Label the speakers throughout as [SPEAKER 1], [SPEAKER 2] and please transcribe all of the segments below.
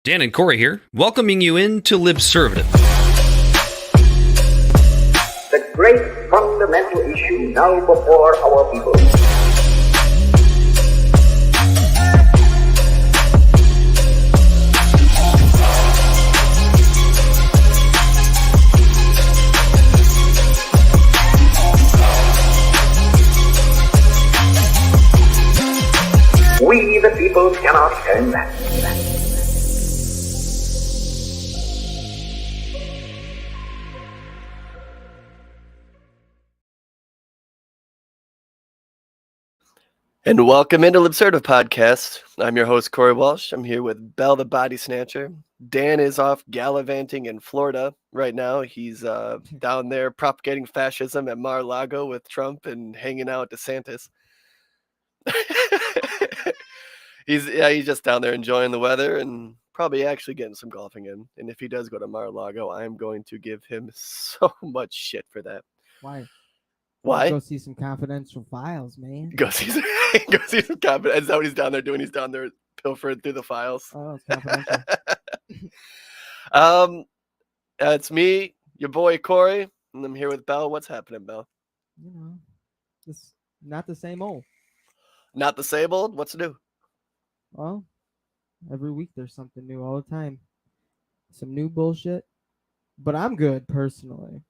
[SPEAKER 1] Dan and Corey here, welcoming you into Libservative.
[SPEAKER 2] The great fundamental issue now before our people. We, the people, cannot turn back.
[SPEAKER 3] And welcome into Libservative Podcast. I'm your host, Corey Walsh. I'm here with Bell the Body Snatcher. Dan is off gallivanting in Florida right now. He's down there propagating fascism at Mar-a-Lago with Trump and hanging out with DeSantis. He's just down there enjoying the weather and probably actually getting some golfing in. And if he does go to Mar-a-Lago, I'm going to give him so much shit for that.
[SPEAKER 4] Why?
[SPEAKER 3] Why?
[SPEAKER 4] Go see some confidential files, man.
[SPEAKER 3] Go see some confidence. Is that what he's down there doing? He's down there pilfering through the files.
[SPEAKER 4] Oh, it's confidential.
[SPEAKER 3] It's me, your boy Corey, and I'm here with Bell. What's happening, Bell?
[SPEAKER 4] You know, it's not the same old.
[SPEAKER 3] Not the same old? What's new?
[SPEAKER 4] Well, every week there's something new all the time. Some new bullshit. But I'm good personally.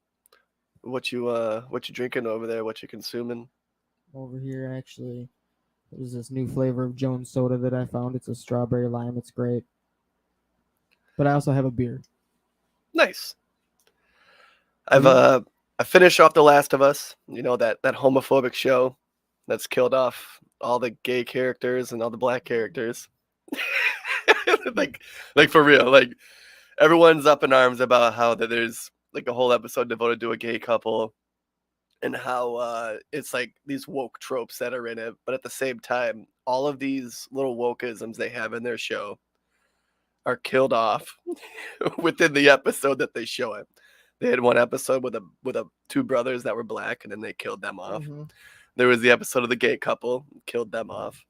[SPEAKER 3] What you drinking over there? What you consuming?
[SPEAKER 4] Over here, actually, there's this new flavor of Jones soda that I found. It's a strawberry lime. It's great. But I also have a beer.
[SPEAKER 3] Nice. I finished off The Last of Us. You know, that homophobic show that's killed off all the gay characters and all the black characters. like for real. Like everyone's up in arms about how that there's like a whole episode devoted to a gay couple and how it's like these woke tropes that are in it. But at the same time, all of these little wokeisms they have in their show are killed off within the episode that they show it. They had one episode with two brothers that were black, and then they killed them off. Mm-hmm. There was the episode of the gay couple, killed them off.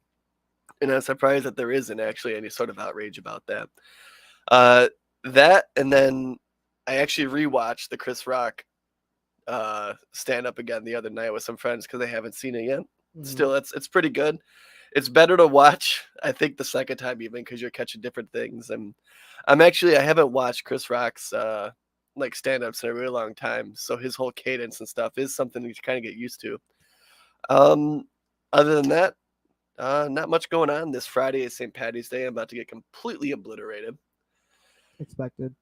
[SPEAKER 3] And I'm surprised that there isn't actually any sort of outrage about that. That, and then I actually rewatched the Chris Rock stand up again the other night with some friends because I haven't seen it yet. Mm-hmm. Still, it's pretty good. It's better to watch, I think, the second time even because you're catching different things. And I haven't watched Chris Rock's like stand-ups in a really long time. So his whole cadence and stuff is something to kind of get used to. Other than that, not much going on. This Friday is St. Paddy's Day. I'm about to get completely obliterated. Expected.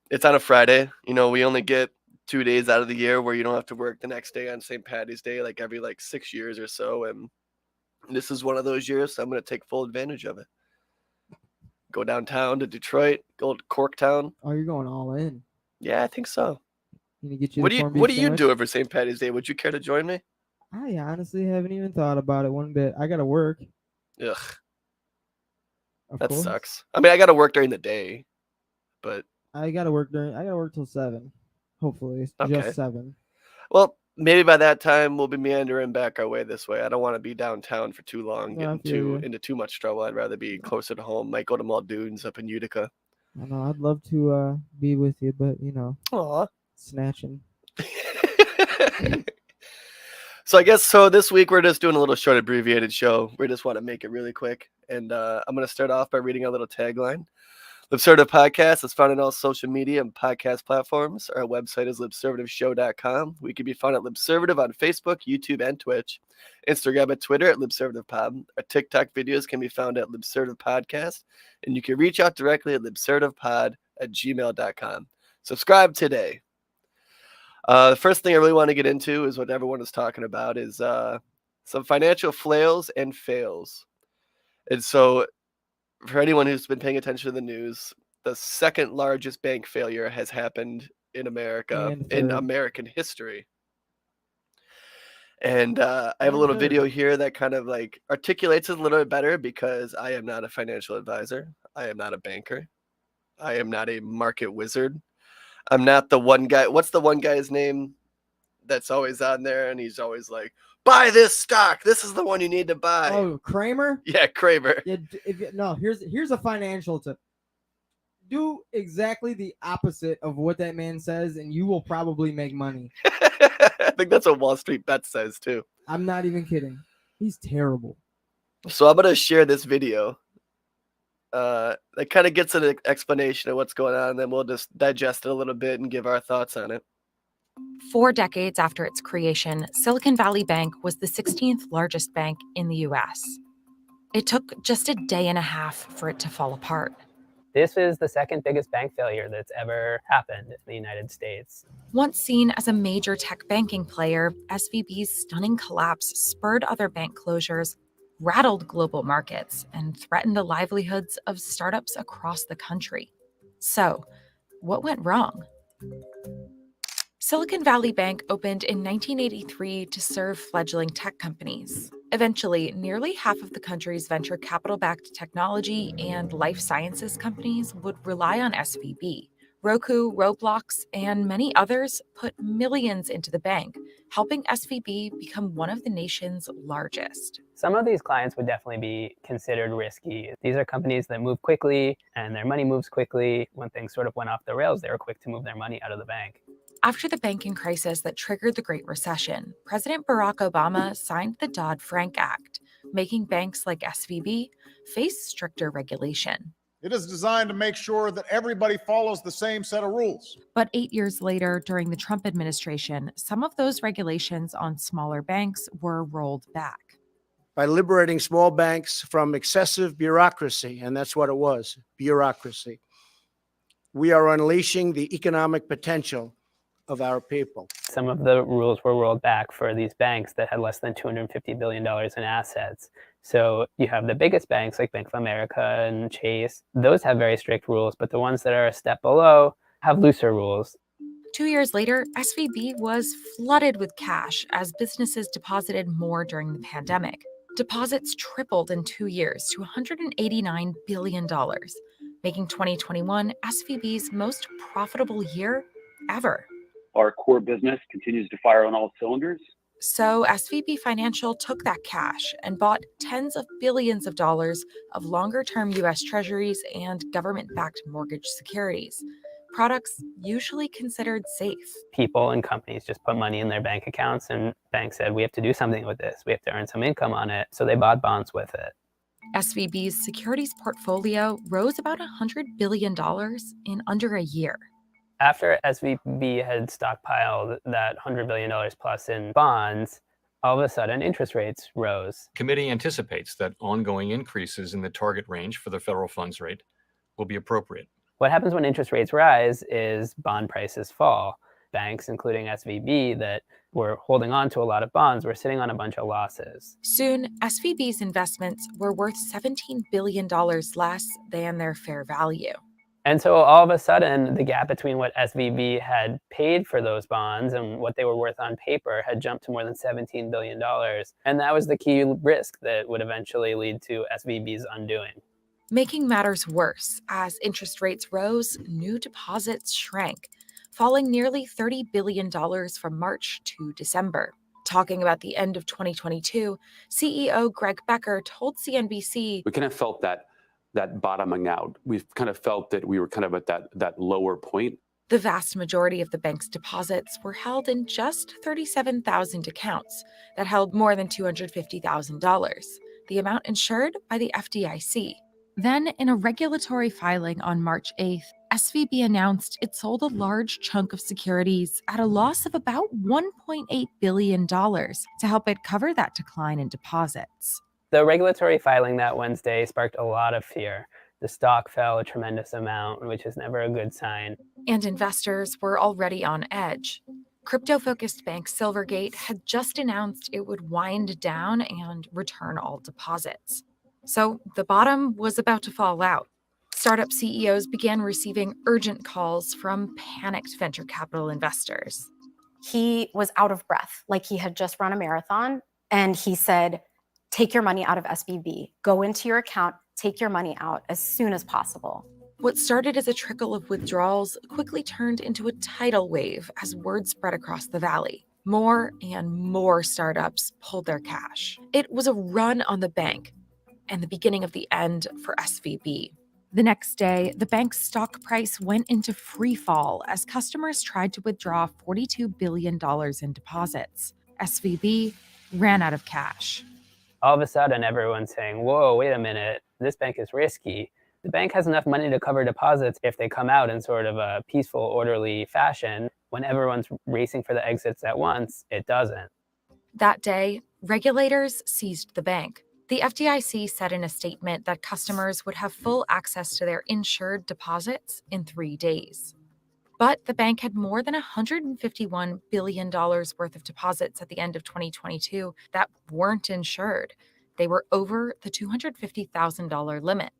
[SPEAKER 3] It's on a Friday. You know, we only get 2 days out of the year where you don't have to work the next day on St. Paddy's Day, like every 6 years or so. And this is one of those years, so I'm going to take full advantage of it. Go downtown to Detroit, go to Corktown.
[SPEAKER 4] Oh, you're going all in.
[SPEAKER 3] Yeah, I think so.
[SPEAKER 4] Get you
[SPEAKER 3] what do you do over St. Paddy's Day? Would you care to join me?
[SPEAKER 4] I honestly haven't even thought about it one bit. I got to work.
[SPEAKER 3] Ugh.
[SPEAKER 4] Of course.
[SPEAKER 3] Sucks. I mean, I got to work during the day, but
[SPEAKER 4] I got to work till 7. Hopefully,
[SPEAKER 3] okay.
[SPEAKER 4] Just 7.
[SPEAKER 3] Well, maybe by that time we'll be meandering back our way this way. I don't want to be downtown for too long, getting into too much trouble. I'd rather be closer to home. Might go to Muldoon's up in Utica.
[SPEAKER 4] I know. I'd love to be with you, but
[SPEAKER 3] Aww.
[SPEAKER 4] Snatching.
[SPEAKER 3] So this week we're just doing a little short abbreviated show. We just want to make it really quick. And I'm going to start off by reading a little tagline. Libservative Podcast is found on all social media and podcast platforms. Our website is libservativeshow.com. We can be found at Libservative on Facebook, YouTube, and Twitch. Instagram and Twitter at LibservativePod. Our TikTok videos can be found at Libservative Podcast. And you can reach out directly at libservativepod@gmail.com. Subscribe today. The first thing I really want to get into is what everyone is talking about is some financial flails and fails. And so for anyone who's been paying attention to the news, the second largest bank failure has happened in America, in American history. And I have a little video here that kind of articulates it a little bit better because I am not a financial advisor. I am not a banker. I am not a market wizard. I'm not the one guy. What's the one guy's name that's always on there? And he's always like, buy this stock. This is the one you need to buy.
[SPEAKER 4] Oh, Kramer?
[SPEAKER 3] Yeah, Kramer.
[SPEAKER 4] Yeah, no, here's a financial tip. Do exactly the opposite of what that man says, and you will probably make money.
[SPEAKER 3] I think that's what Wall Street Bet says too.
[SPEAKER 4] I'm not even kidding. He's terrible.
[SPEAKER 3] So I'm gonna share this video. That kind of gets an explanation of what's going on, and then we'll just digest it a little bit and give our thoughts on it.
[SPEAKER 5] 4 decades after its creation, Silicon Valley Bank was the 16th largest bank in the U.S. It took just a day and a half for it to fall apart.
[SPEAKER 6] This is the second biggest bank failure that's ever happened in the United States.
[SPEAKER 5] Once seen as a major tech banking player, SVB's stunning collapse spurred other bank closures, rattled global markets, and threatened the livelihoods of startups across the country. So, what went wrong? Silicon Valley Bank opened in 1983 to serve fledgling tech companies. Eventually, nearly half of the country's venture capital-backed technology and life sciences companies would rely on SVB. Roku, Roblox, and many others put millions into the bank, helping SVB become one of the nation's largest.
[SPEAKER 6] Some of these clients would definitely be considered risky. These are companies that move quickly and their money moves quickly. When things sort of went off the rails, they were quick to move their money out of the bank.
[SPEAKER 5] After the banking crisis that triggered the Great Recession, President Barack Obama signed the Dodd-Frank Act, making banks like SVB face stricter regulation.
[SPEAKER 7] It is designed to make sure that everybody follows the same set of rules.
[SPEAKER 5] But 8 years later, during the Trump administration, some of those regulations on smaller banks were rolled back.
[SPEAKER 8] By liberating small banks from excessive bureaucracy, and that's what it was, bureaucracy, we are unleashing the economic potential of our people.
[SPEAKER 6] Some of the rules were rolled back for these banks that had less than $250 billion in assets. So you have the biggest banks like Bank of America and Chase. Those have very strict rules, but the ones that are a step below have looser rules.
[SPEAKER 5] 2 years later, SVB was flooded with cash as businesses deposited more during the pandemic. Deposits tripled in 2 years to $189 billion, making 2021 SVB's most profitable year ever.
[SPEAKER 9] Our core business continues to fire on all cylinders.
[SPEAKER 5] So SVB Financial took that cash and bought tens of billions of dollars of longer-term U.S. Treasuries and government-backed mortgage securities, products usually considered safe.
[SPEAKER 6] People and companies just put money in their bank accounts, and banks said, we have to do something with this. We have to earn some income on it. So they bought bonds with it.
[SPEAKER 5] SVB's securities portfolio rose about $100 billion in under a year.
[SPEAKER 6] After SVB had stockpiled that $100 billion plus in bonds, all of a sudden interest rates rose.
[SPEAKER 10] Committee anticipates that ongoing increases in the target range for the federal funds rate will be appropriate.
[SPEAKER 6] What happens when interest rates rise is bond prices fall. Banks, including SVB, that were holding on to a lot of bonds were sitting on a bunch of losses.
[SPEAKER 5] Soon, SVB's investments were worth $17 billion less than their fair value.
[SPEAKER 6] And so all of a sudden, the gap between what SVB had paid for those bonds and what they were worth on paper had jumped to more than $17 billion. And that was the key risk that would eventually lead to SVB's undoing.
[SPEAKER 5] Making matters worse, as interest rates rose, new deposits shrank, falling nearly $30 billion from March to December. Talking about the end of 2022, CEO Greg Becker told CNBC,
[SPEAKER 11] "We kind of felt that bottoming out. We've kind of felt that we were kind of at that lower point."
[SPEAKER 5] The vast majority of the bank's deposits were held in just 37,000 accounts that held more than $250,000, the amount insured by the FDIC. Then, in a regulatory filing on March 8th, SVB announced it sold a large chunk of securities at a loss of about $1.8 billion to help it cover that decline in deposits.
[SPEAKER 6] The regulatory filing that Wednesday sparked a lot of fear. The stock fell a tremendous amount, which is never a good sign.
[SPEAKER 5] And investors were already on edge. Crypto-focused bank Silvergate had just announced it would wind down and return all deposits. So the bottom was about to fall out. Startup CEOs began receiving urgent calls from panicked venture capital investors.
[SPEAKER 12] He was out of breath, like he had just run a marathon, and he said, "Take your money out of SVB, go into your account, take your money out as soon as possible."
[SPEAKER 5] What started as a trickle of withdrawals quickly turned into a tidal wave as word spread across the valley. More and more startups pulled their cash. It was a run on the bank and the beginning of the end for SVB. The next day, the bank's stock price went into free fall as customers tried to withdraw $42 billion in deposits. SVB ran out of cash.
[SPEAKER 6] All of a sudden, everyone's saying, whoa, wait a minute, this bank is risky. The bank has enough money to cover deposits if they come out in sort of a peaceful, orderly fashion. When everyone's racing for the exits at once, it doesn't.
[SPEAKER 5] That day, regulators seized the bank. The FDIC said in a statement that customers would have full access to their insured deposits in 3 days. But the bank had more than $151 billion worth of deposits at the end of 2022 that weren't insured. They were over the $250,000 limit.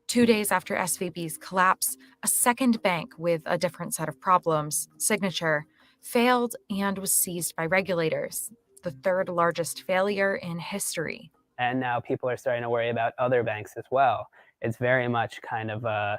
[SPEAKER 5] 2 days after SVB's collapse, a second bank with a different set of problems, Signature, failed and was seized by regulators, the third largest failure in history.
[SPEAKER 6] And now people are starting to worry about other banks as well. It's very much kind of a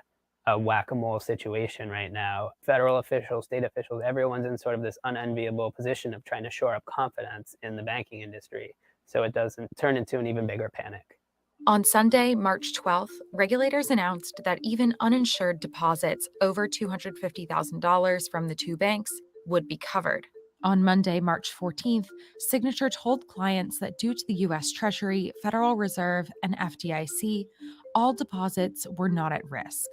[SPEAKER 6] whack-a-mole situation right now. Federal officials, state officials, everyone's in sort of this unenviable position of trying to shore up confidence in the banking industry so it doesn't turn into an even bigger panic.
[SPEAKER 5] On Sunday, March 12th, regulators announced that even uninsured deposits over $250,000 from the two banks would be covered. On Monday, March 14th, Signature told clients that due to the U.S. Treasury, Federal Reserve, and FDIC, all deposits were not at risk.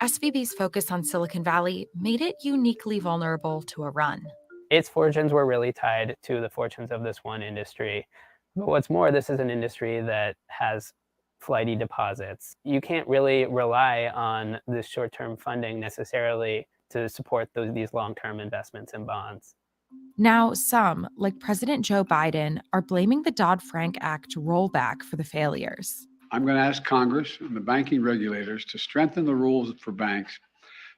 [SPEAKER 5] SVB's focus on Silicon Valley made it uniquely vulnerable to a run.
[SPEAKER 6] Its fortunes were really tied to the fortunes of this one industry. But what's more, this is an industry that has flighty deposits. You can't really rely on this short-term funding necessarily to support these long-term investments in bonds.
[SPEAKER 5] Now, some, like President Joe Biden, are blaming the Dodd-Frank Act rollback for the failures.
[SPEAKER 13] I'm going to ask Congress and the banking regulators to strengthen the rules for banks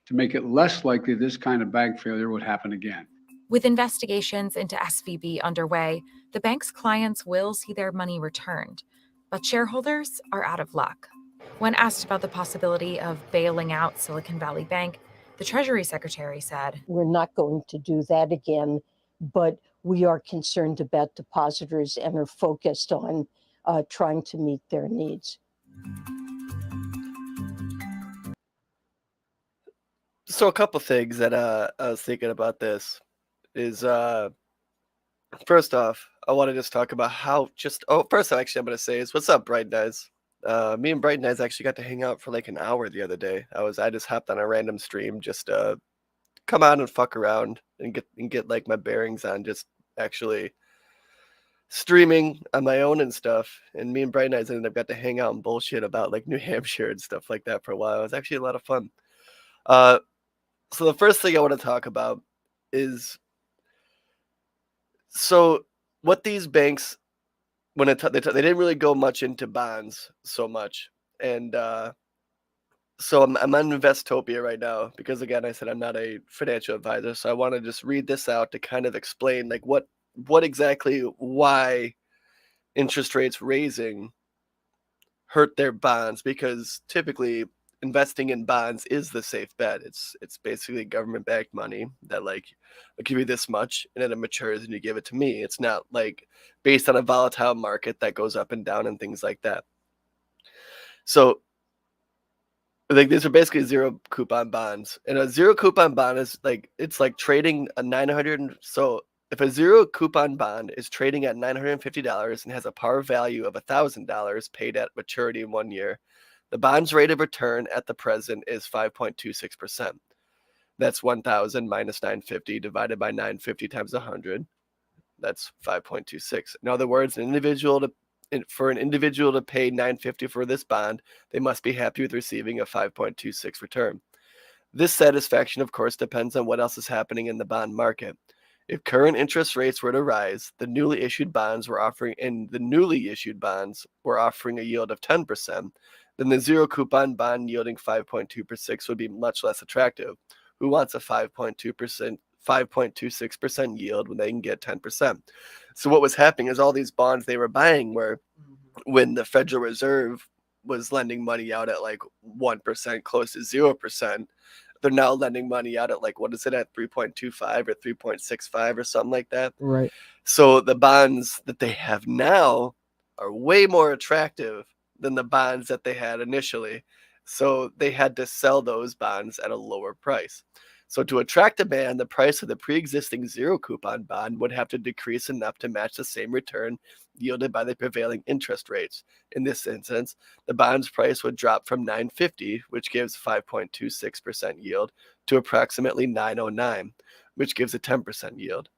[SPEAKER 13] to make it less likely this kind of bank failure would happen again.
[SPEAKER 5] With investigations into SVB underway, the bank's clients will see their money returned, but shareholders are out of luck. When asked about the possibility of bailing out Silicon Valley Bank, the Treasury Secretary said,
[SPEAKER 14] "We're not going to do that again, but we are concerned about depositors and are focused on trying to meet their needs."
[SPEAKER 3] So a couple things that I was thinking about this is, first off, I want to just talk about how first actually I'm going to say is, what's up, Bright Eyes? Me and Bright Eyes actually got to hang out for like an hour the other day. I just hopped on a random stream just to come on and fuck around and get like my bearings on just actually streaming on my own and stuff. And me and Bright Eyes ended up got to hang out and bullshit about like New Hampshire and stuff like that for a while. It was actually a lot of fun. So the first thing I want to talk about is, so what these banks, when they didn't really go much into bonds so much. And so I'm on Investopia right now because, again, I said I'm not a financial advisor. So I want to just read this out to kind of explain like what exactly, why interest rates raising hurt their bonds, because typically investing in bonds is the safe bet. It's basically government-backed money that like, I'll give you this much and then it matures and you give it to me. It's not like based on a volatile market that goes up and down and things like that. So like these are basically zero coupon bonds, and a zero coupon bond is like, it's like trading a 900. So if a zero coupon bond is trading at $950 and has a par value of $1,000 paid at maturity in 1 year, the bond's rate of return at the present is 5.26%. That's 1,000 minus 950 divided by 950 times 100. That's 5.26. In other words, for an individual to pay $950 for this bond, they must be happy with receiving a 5.26 return. This satisfaction, of course, depends on what else is happening in the bond market. If current interest rates were to rise, the newly issued bonds were offering a yield of 10%, then the zero coupon bond yielding 5.26 would be much less attractive. Who wants a 5.26% yield when they can get 10%? So what was happening is all these bonds they were buying were, when the Federal Reserve was lending money out at like 1%, close to 0%, they're now lending money out at like, what is it, at 3.25 or 3.65 or something like that.
[SPEAKER 4] Right.
[SPEAKER 3] So the bonds that they have now are way more attractive than the bonds that they had initially. So they had to sell those bonds at a lower price. So to attract demand, the price of the pre-existing zero coupon bond would have to decrease enough to match the same return yielded by the prevailing interest rates. In this instance, the bond's price would drop from $9.50, which gives 5.26% yield, to approximately $9.09, which gives a 10% yield.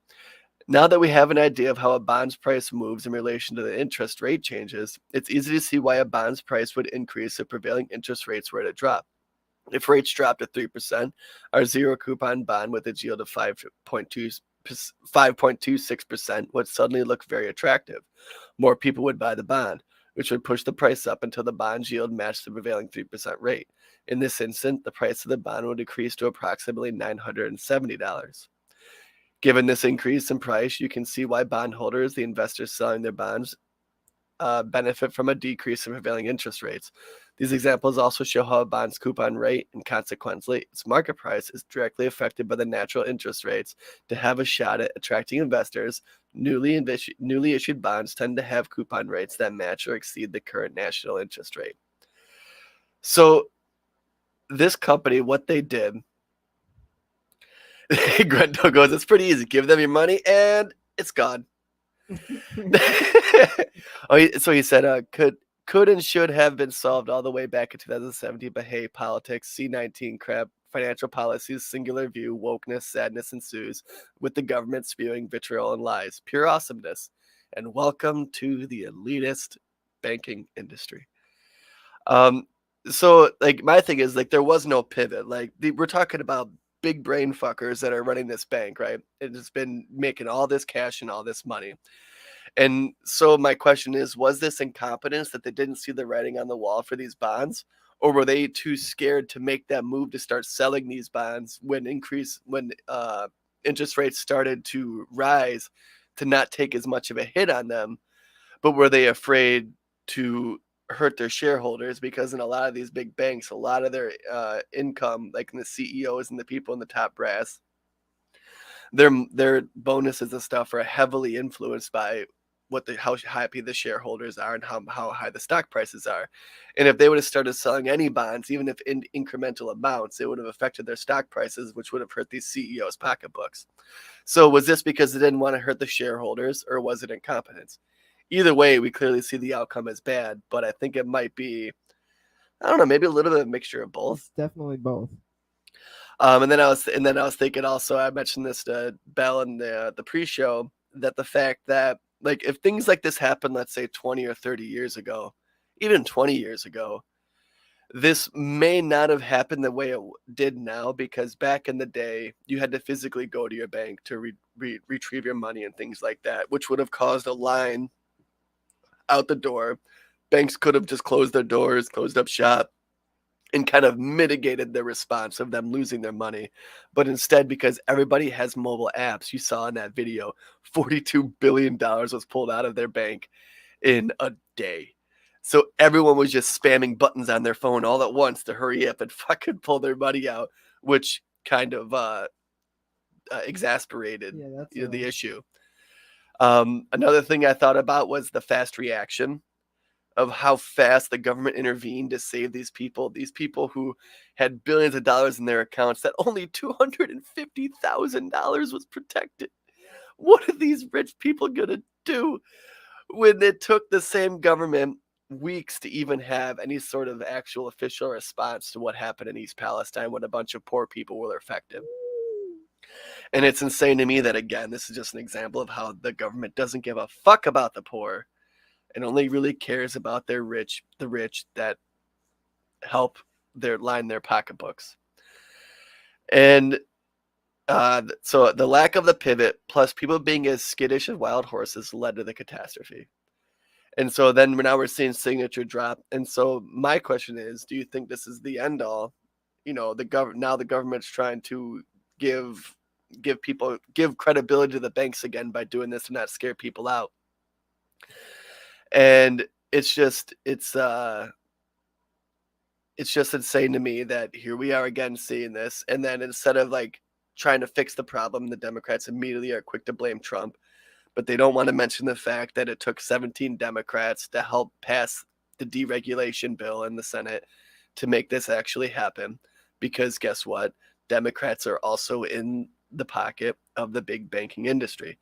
[SPEAKER 3] Now that we have an idea of how a bond's price moves in relation to the interest rate changes, it's easy to see why a bond's price would increase if prevailing interest rates were to drop. If rates dropped to 3%, our zero coupon bond with its yield of 5.26% would suddenly look very attractive. More people would buy the bond, which would push the price up until the bond's yield matched the prevailing 3% rate. In this instant, the price of the bond would decrease to approximately $970. Given this increase in price, you can see why bondholders, the investors selling their bonds, benefit from a decrease in prevailing interest rates. These examples also show how a bond's coupon rate and consequently its market price is directly affected by the natural interest rates. To have a shot at attracting investors, newly issued bonds tend to have coupon rates that match or exceed the current national interest rate. So this company, what they did, Grendo goes, it's pretty easy. Give them your money and it's gone. So he said, could and should have been solved all the way back in 2017, but hey, politics, C19 crap, financial policies, singular view, wokeness, sadness ensues, with the government spewing vitriol and lies. Pure awesomeness. And welcome to the elitist banking industry. So like my thing is like there was no pivot. Like we're talking about big brain fuckers that are running this bank, right? It's been making all this cash and all this money. And so my question is, was this incompetence that they didn't see the writing on the wall for these bonds? Or were they too scared to make that move to start selling these bonds when interest rates started to rise, to not take as much of a hit on them? But were they afraid to hurt their shareholders? Because in a lot of these big banks, a lot of their income, like in the CEOs and the people in the top brass, their bonuses and stuff are heavily influenced by how happy the shareholders are and how high the stock prices are. And if they would have started selling any bonds, even if in incremental amounts, it would have affected their stock prices, which would have hurt these CEOs' pocketbooks. So was this because they didn't want to hurt the shareholders, or was it incompetence? Either way, we clearly see the outcome as bad, but I think it might be, I don't know, maybe a little bit of a mixture of both.
[SPEAKER 4] It's definitely both.
[SPEAKER 3] And then I was thinking also, I mentioned this to Bell in the pre-show, that the fact that like if things like this happened, let's say 20 or 30 years ago, even 20 years ago, this may not have happened the way it did now, because back in the day, you had to physically go to your bank to retrieve your money and things like that, which would have caused a line out the door. Banks could have just closed their doors, closed up shop, and kind of mitigated the response of them losing their money. But instead, because everybody has mobile apps, you saw in that video, $42 billion was pulled out of their bank in a day. So everyone was just spamming buttons on their phone all at once to hurry up and fucking pull their money out, which kind of exasperated the issue. Another thing I thought about was the fast reaction of how fast the government intervened to save these people who had billions of dollars in their accounts, that only $250,000 was protected. What are these rich people going to do when it took the same government weeks to even have any sort of actual official response to what happened in East Palestine when a bunch of poor people were affected? And it's insane to me that, again, this is just an example of how the government doesn't give a fuck about the poor and only really cares about the rich that help line their pocketbooks. And so the lack of the pivot, plus people being as skittish as wild horses, led to the catastrophe. And so then now we're seeing signature drop. And so my question is, do you think this is the end all? You know, now the government's trying to give credibility to the banks again by doing this to not scare people out. And it's just insane to me that here we are again seeing this. And then instead of like trying to fix the problem, the Democrats immediately are quick to blame Trump. But they don't want to mention the fact that it took 17 Democrats to help pass the deregulation bill in the Senate to make this actually happen, because guess what? Democrats are also in the pocket of the big banking industry.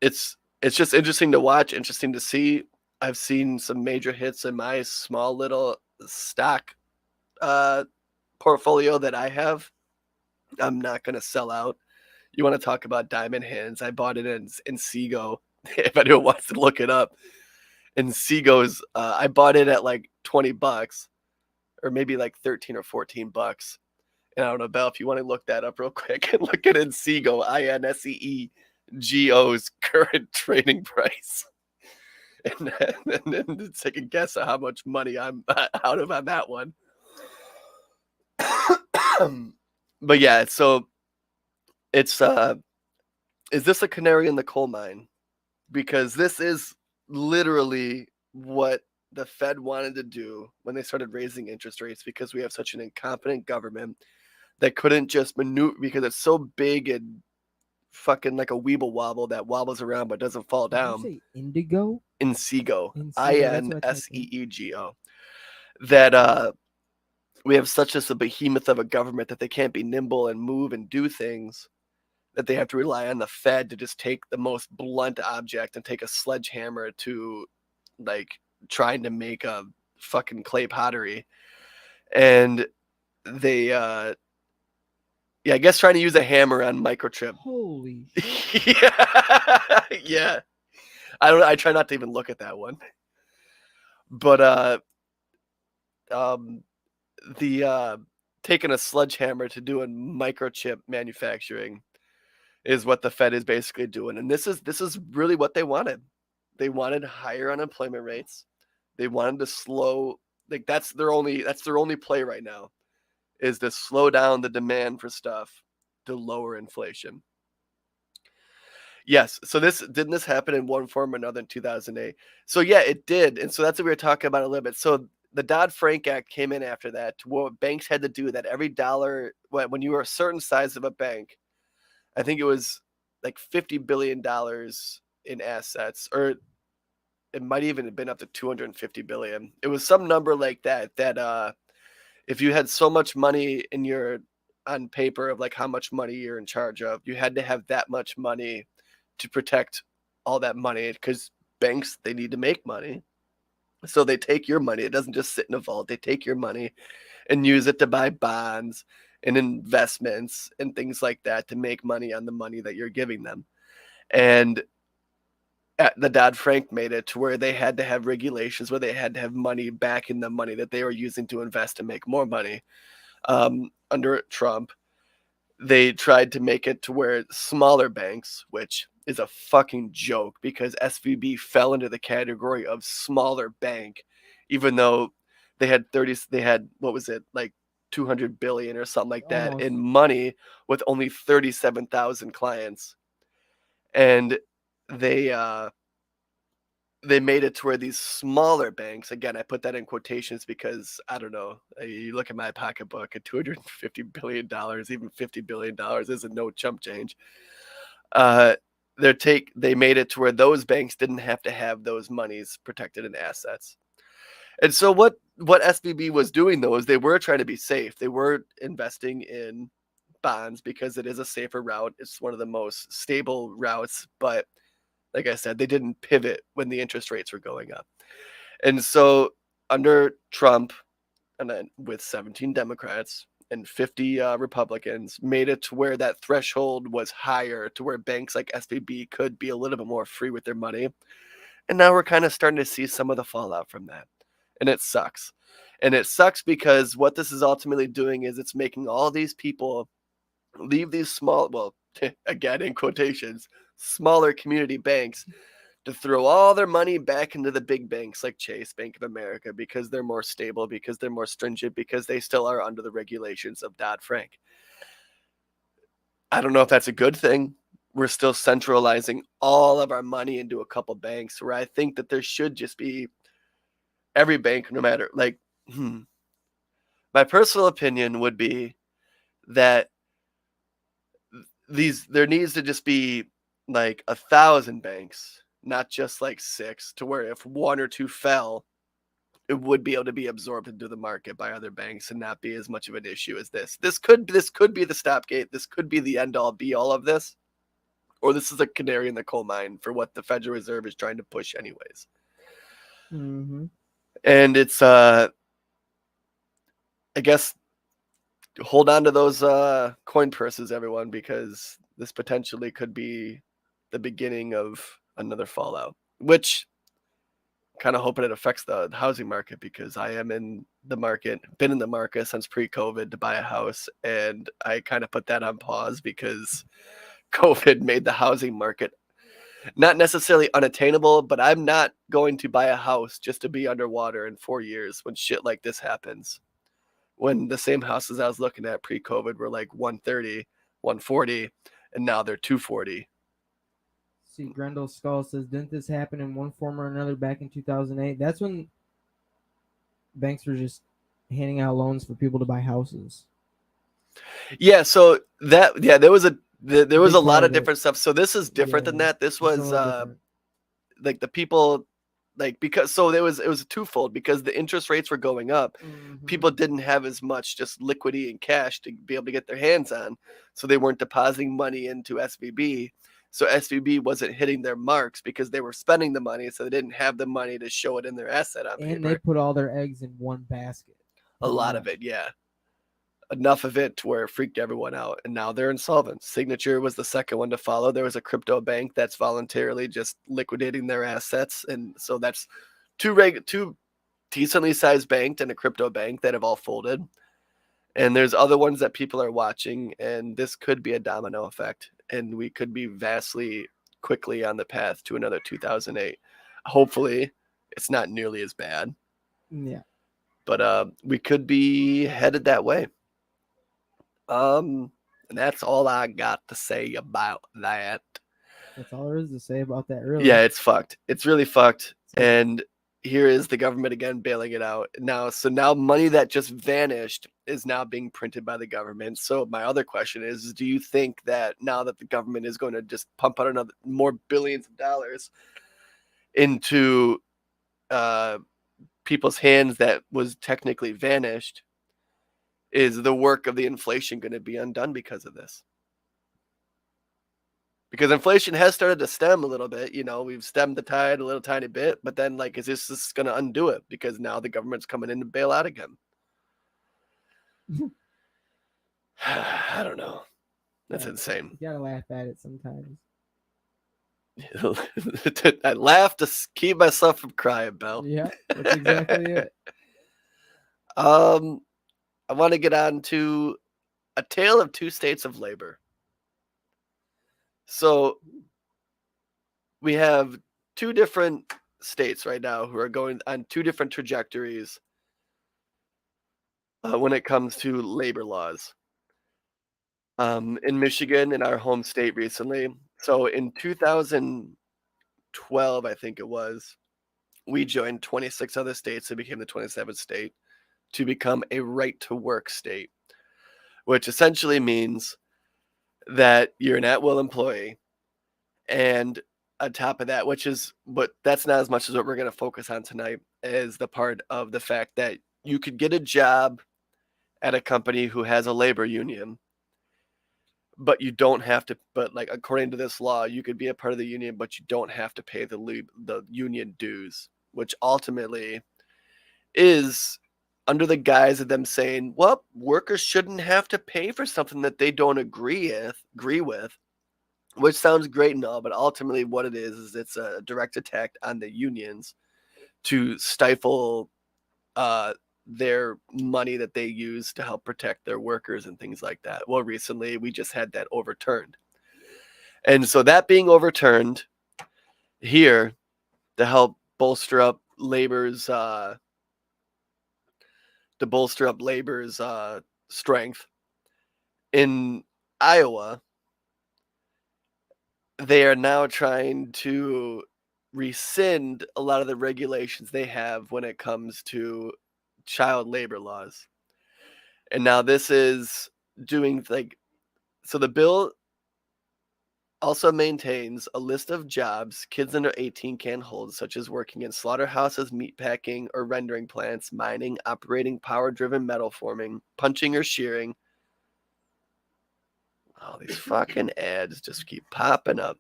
[SPEAKER 3] It's just interesting to watch, interesting to see. I've seen some major hits in my small little stock portfolio that I have. I'm not going to sell out. You want to talk about diamond hands? I bought it in Seago. If anyone wants to look it up, in Seago's, I bought it at like $20, or maybe like 13 or $14. And I don't know, Belle, if you want to look that up real quick and look at Insego, INSEEGO's current trading price. And then take a guess at how much money I'm out of on that one. But yeah, so it's is this a canary in the coal mine? Because this is literally what the Fed wanted to do when they started raising interest rates, because we have such an incompetent government that couldn't just maneuver, because it's so big and fucking like a weeble wobble that wobbles around but doesn't fall down.
[SPEAKER 4] Did you say Indigo?
[SPEAKER 3] Insego,
[SPEAKER 4] Insego,
[SPEAKER 3] INSEEGO. That we have such a behemoth of a government that they can't be nimble and move and do things, that they have to rely on the Fed to just take the most blunt object and take a sledgehammer to like trying to make a fucking clay pottery. And they yeah, I guess trying to use a hammer on microchip.
[SPEAKER 4] Holy
[SPEAKER 3] yeah. Yeah. I try not to even look at that one. But the taking a sledgehammer to doing microchip manufacturing is what the Fed is basically doing. And this is really what they wanted. They wanted higher unemployment rates. They wanted to slow, like that's their only play right now, is to slow down the demand for stuff to lower inflation. Yes, so didn't this happen in one form or another in 2008? So yeah, it did. And so that's what we were talking about a little bit. So the Dodd-Frank Act came in after that, to what banks had to do, that every dollar, when you were a certain size of a bank, I think it was like $50 billion in assets, or it might even have been up to 250 billion. It was some number like that, if you had so much money on paper of like how much money you're in charge of, you had to have that much money to protect all that money, because banks, they need to make money. So they take your money. It doesn't just sit in a vault. They take your money and use it to buy bonds and investments and things like that to make money on the money that you're giving them. And the Dodd-Frank made it to where they had to have regulations where they had to have money back in the money that they were using to invest and make more money. Under Trump, they tried to make it to where smaller banks, which is a fucking joke, because SVB fell into the category of smaller bank, even though they had what was it, like 200 billion or something like that in money, with only 37,000 clients. And they made it to where these smaller banks, again, I put that in quotations because I don't know, you look at my pocketbook at $250 billion, even $50 billion isn't no chump change. They made it to where those banks didn't have to have those monies protected in assets. And so what SVB was doing, though, is they were trying to be safe. They were investing in bonds because it is a safer route. It's one of the most stable routes. But like I said, they didn't pivot when the interest rates were going up. And so under Trump, and then with 17 Democrats and 50 Republicans, made it to where that threshold was higher, to where banks like SVB could be a little bit more free with their money. And now we're kind of starting to see some of the fallout from that. And it sucks. And it sucks because what this is ultimately doing is it's making all these people leave these small, well, again, in quotations, smaller community banks to throw all their money back into the big banks like Chase, Bank of America, because they're more stable, because they're more stringent, because they still are under the regulations of Dodd-Frank. I don't know if that's a good thing. We're still centralizing all of our money into a couple banks, where I think that there should just be every bank, no matter, like, my personal opinion would be that there needs to just be like 1,000 banks, not just like 6, to where if 1 or 2 fell, it would be able to be absorbed into the market by other banks and not be as much of an issue as this. This could be the stopgate. This could be the end all be all of this, or this is a canary in the coal mine for what the Federal Reserve is trying to push anyways.
[SPEAKER 4] Mm-hmm.
[SPEAKER 3] And it's I guess hold on to those coin purses, everyone, because this potentially could be the beginning of another fallout, which kind of hoping it affects the housing market, because I am in the market, been in the market since pre-COVID to buy a house, and I kind of put that on pause because COVID made the housing market not necessarily unattainable, but I'm not going to buy a house just to be underwater in 4 years when shit like this happens. When the same houses I was looking at pre-COVID were like 130, 140, and now they're 240.
[SPEAKER 4] See, Grendel Skull says, didn't this happen in one form or another back in 2008? That's when banks were just handing out loans for people to buy houses.
[SPEAKER 3] Yeah, so that there was a lot of
[SPEAKER 4] it.
[SPEAKER 3] different stuff. So this is different than that. This
[SPEAKER 4] It's a
[SPEAKER 3] was
[SPEAKER 4] little different.
[SPEAKER 3] like the people, like, because so it was twofold, because the interest rates were going up.
[SPEAKER 4] Mhm.
[SPEAKER 3] People didn't have as much just liquidity and cash to be able to get their hands on, so they weren't depositing money into SVB. So SVB wasn't hitting their marks because they were spending the money, so they didn't have the money to show it in their asset on
[SPEAKER 4] And
[SPEAKER 3] paper.
[SPEAKER 4] they put all their eggs in one basket.
[SPEAKER 3] A lot of it, yeah. Enough of it to where it freaked everyone out, and now they're insolvent. Signature was the second one to follow. There was a crypto bank that's voluntarily just liquidating their assets, and so that's two decently sized banks and a crypto bank that have all folded. And there's other ones that people are watching, and this could be a domino effect, and we could be vastly quickly on the path to another 2008. Hopefully, it's not nearly as bad,
[SPEAKER 4] Yeah.
[SPEAKER 3] but we could be headed that way. And that's all I got to say about that.
[SPEAKER 4] That's all there is to say about that, really.
[SPEAKER 3] Yeah, it's fucked. It's really fucked. And here is the government again bailing it out now. So now money that just vanished is now being printed by the government. So my other question is, do you think that now that the government is going to just pump out more billions of dollars into people's hands that was technically vanished, is the work of the inflation going to be undone because of this? Because inflation has started to stem a little bit. You know, we've stemmed the tide a little tiny bit, but then, like, is this going to undo it? Because now the government's coming in to bail out again. I don't know. That's insane.
[SPEAKER 4] You gotta laugh at it sometimes.
[SPEAKER 3] I laugh to keep myself from crying, Bill.
[SPEAKER 4] Yeah, that's exactly it.
[SPEAKER 3] I want to get on to a tale of two states of labor. So we have two different states right now who are going on two different trajectories when it comes to labor laws. In Michigan, in our home state recently. So in 2012, I think it was, we joined 26 other states and became the 27th state to become a right-to-work state, which essentially means that you're an at-will employee. And on top of that, but that's not as much as what we're going to focus on tonight, is the part of the fact that you could get a job at a company who has a labor union, but you don't have to, but like according to this law, you could be a part of the union, but you don't have to pay the union dues, which ultimately is under the guise of them saying, well, workers shouldn't have to pay for something that they don't agree with, which sounds great and all, but ultimately what it is it's a direct attack on the unions to stifle their money that they use to help protect their workers and things like that. Well, recently we just had that overturned. And so that being overturned here to help bolster up labor's strength in Iowa, they are now trying to rescind a lot of the regulations they have when it comes to child labor laws. And now this is doing so the bill also maintains a list of jobs kids under 18 can hold, such as working in slaughterhouses, meatpacking or rendering plants, mining, operating power-driven metal forming, punching or shearing. Oh, these fucking ads just keep popping up.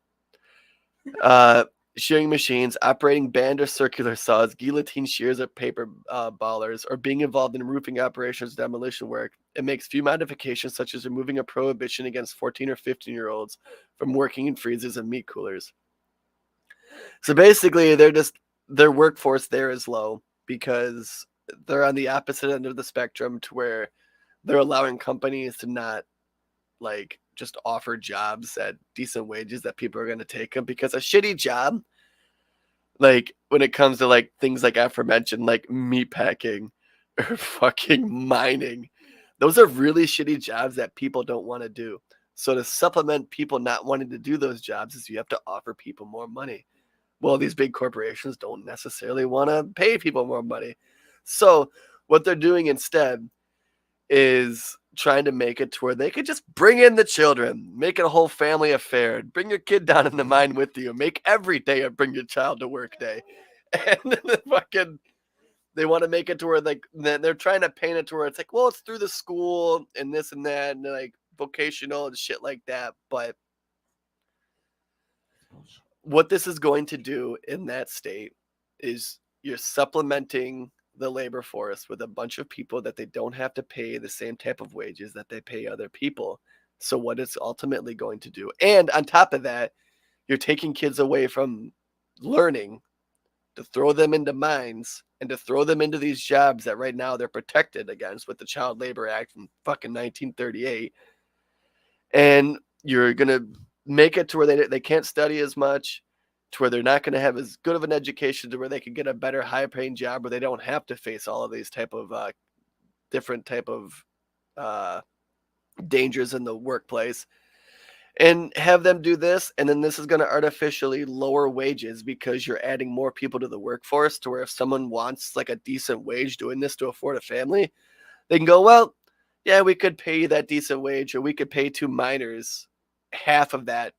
[SPEAKER 3] Shearing machines, operating band or circular saws, guillotine shears or paper ballers, or being involved in roofing operations, demolition work. It makes few modifications, such as removing a prohibition against 14 or 15-year-olds from working in freezers and meat coolers. So basically, their workforce there is low because they're on the opposite end of the spectrum, to where they're allowing companies to not like just offer jobs at decent wages that people are going to take them, because a shitty job, like when it comes to like things like aforementioned, like meat packing or fucking mining, those are really shitty jobs that people don't want to do. So to supplement people not wanting to do those jobs is you have to offer people more money. Well, these big corporations don't necessarily want to pay people more money. So what they're doing instead is trying to make it to where they could just bring in the children, make it a whole family affair, bring your kid down in the mine with you, make every day a bring your child to work day. And they want to make it to where like they're trying to paint it to where it's like, well, it's through the school and this and that and like vocational and shit like that. But what this is going to do in that state is you're supplementing the labor force with a bunch of people that they don't have to pay the same type of wages that they pay other people. So what it's ultimately going to do, and on top of that, you're taking kids away from learning to throw them into mines and to throw them into these jobs that right now they're protected against with the Child Labor Act from fucking 1938. And you're going to make it to where they can't study as much, to where they're not going to have as good of an education, to where they can get a better high paying job where they don't have to face all of these type of different type of dangers in the workplace, and have them do this. And then this is going to artificially lower wages because you're adding more people to the workforce, to where if someone wants like a decent wage doing this to afford a family, they can go, well, yeah, we could pay you that decent wage, or we could pay 2 miners half of that,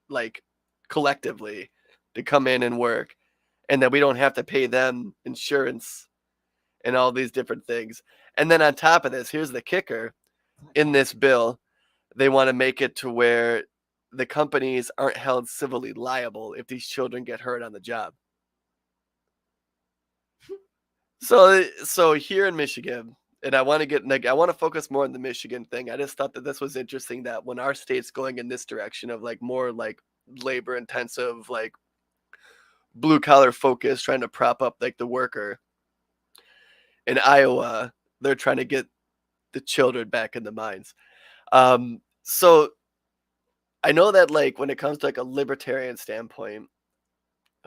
[SPEAKER 3] like collectively, to come in and work, and that we don't have to pay them insurance and all these different things. And then on top of this, here's the kicker. In this bill, they want to make it to where the companies aren't held civilly liable if these children get hurt on the job. So here in Michigan, and I want to focus more on the Michigan thing. I just thought that this was interesting, that when our state's going in this direction of like more like labor intensive, like blue collar focus, trying to prop up like the worker, in Iowa, they're trying to get the children back in the mines. So I know that like when it comes to like a libertarian standpoint,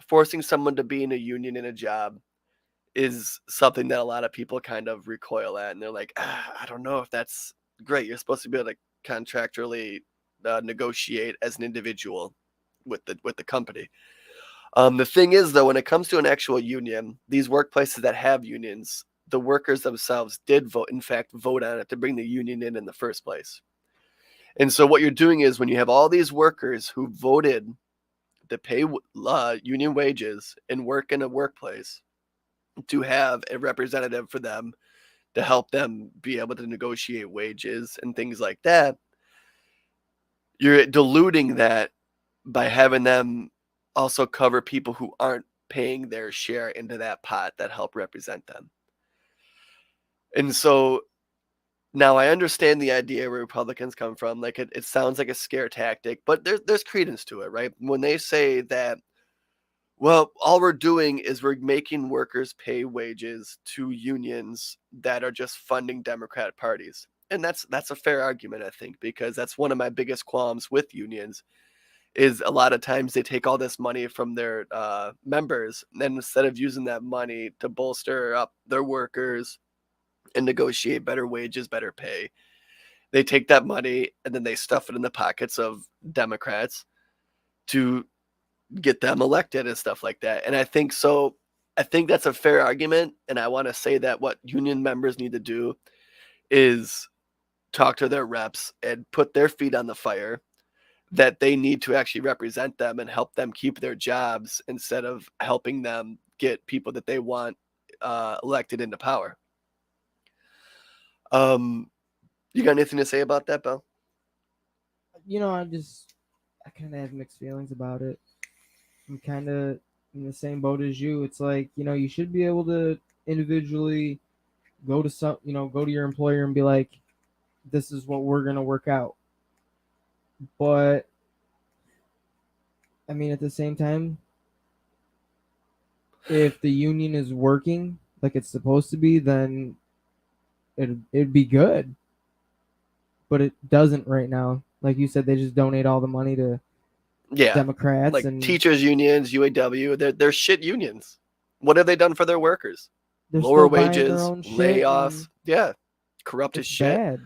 [SPEAKER 3] forcing someone to be in a union in a job is something that a lot of people kind of recoil at, and they're like, I don't know if that's great. You're supposed to be able to contractually negotiate as an individual with the company. The thing is, though, when it comes to an actual union, these workplaces that have unions, the workers themselves did vote on it to bring the union in the first place. And so what you're doing is, when you have all these workers who voted to pay union wages and work in a workplace, to have a representative for them to help them be able to negotiate wages and things like that, you're diluting that by having them also cover people who aren't paying their share into that pot that help represent them. And so now I understand the idea where Republicans come from. Like it sounds like a scare tactic, but there's credence to it, right? When they say that, well, all we're doing is we're making workers pay wages to unions that are just funding Democrat parties. And that's a fair argument, I think, because that's one of my biggest qualms with unions, is a lot of times they take all this money from their members, and instead of using that money to bolster up their workers and negotiate better wages, better pay, they take that money and then they stuff it in the pockets of Democrats to get them elected and stuff like that. And I think that's a fair argument. And I want to say that what union members need to do is talk to their reps and put their feet on the fire that they need to actually represent them and help them keep their jobs instead of helping them get people that they want elected into power. You got anything to say about that, Bill?
[SPEAKER 4] You know, I kind of have mixed feelings about it. I'm kind of in the same boat as you. It's like, you know, you should be able to individually go to your employer and be like, this is what we're going to work out. But I mean, at the same time, if the union is working like it's supposed to be, then it'd be good. But it doesn't right now. Like you said, they just donate all the money to Democrats,
[SPEAKER 3] like
[SPEAKER 4] and
[SPEAKER 3] teachers unions, UAW. They're shit unions. What have they done for their workers?
[SPEAKER 4] they're
[SPEAKER 3] Lower
[SPEAKER 4] still buying
[SPEAKER 3] wages,
[SPEAKER 4] their own shit,
[SPEAKER 3] layoffs. Yeah, corrupt as
[SPEAKER 4] it's
[SPEAKER 3] shit.
[SPEAKER 4] bad.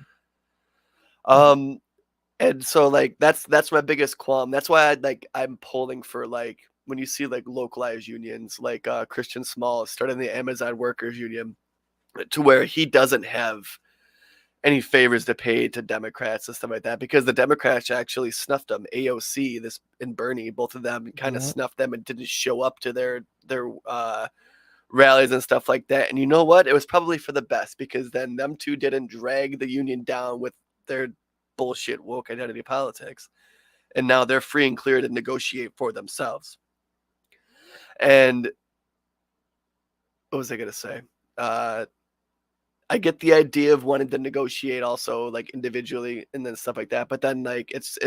[SPEAKER 3] And so like that's my biggest qualm. That's why I'm polling for like when you see like localized unions like Christian Small starting the Amazon Workers Union, to where he doesn't have any favors to pay to Democrats and stuff like that, because the Democrats actually snuffed them. AOC, this and Bernie, both of them kind of snuffed them and didn't show up to their rallies and stuff like that. And you know what? It was probably for the best, because then them two didn't drag the union down with their bullshit woke identity politics. And now they're free and clear to negotiate for themselves. And what was I going to say? I get the idea of wanting to negotiate also like individually and then stuff like that. But then like it's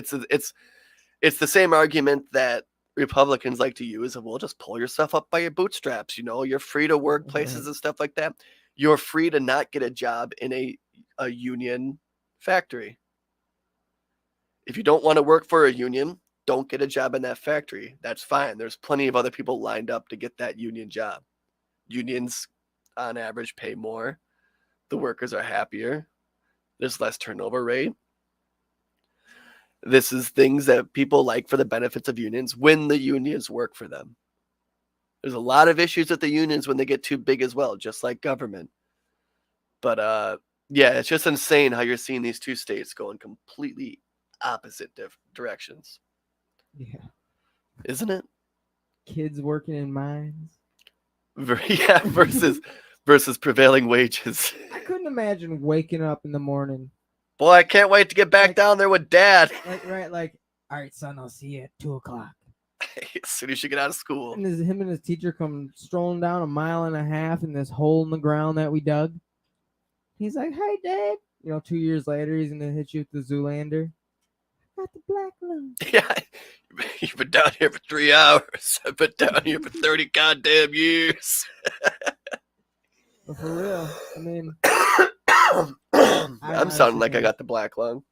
[SPEAKER 3] the same argument that Republicans like to use of, well, just pull yourself up by your bootstraps. You know, you're free to work places and stuff like that. You're free to not get a job in a union factory. If you don't want to work for a union, don't get a job in that factory. That's fine. There's plenty of other people lined up to get that union job. Unions, on average, pay more. The workers are happier. There's less turnover rate. This is things that people like for the benefits of unions when the unions work for them. There's a lot of issues with the unions when they get too big as well, just like government. But yeah, it's just insane how you're seeing these two states go in completely opposite directions.
[SPEAKER 4] Yeah.
[SPEAKER 3] Isn't it?
[SPEAKER 4] Kids working in mines.
[SPEAKER 3] Yeah, versus prevailing wages.
[SPEAKER 4] I couldn't imagine waking up in the morning.
[SPEAKER 3] Boy, I can't wait to get back down there with Dad.
[SPEAKER 4] Like, all right, son, I'll see you at 2:00.
[SPEAKER 3] As soon as you get out of school.
[SPEAKER 4] And him and his teacher come strolling down 1.5 miles in this hole in the ground that we dug. He's like, "Hey, Dad." 2 years later, he's gonna hit you with the Zoolander. Got the black lung.
[SPEAKER 3] Yeah, you've been down here for 3 hours. I've been down here for 30 goddamn years.
[SPEAKER 4] But for real, I mean,
[SPEAKER 3] I'm sounding like I got the black lung.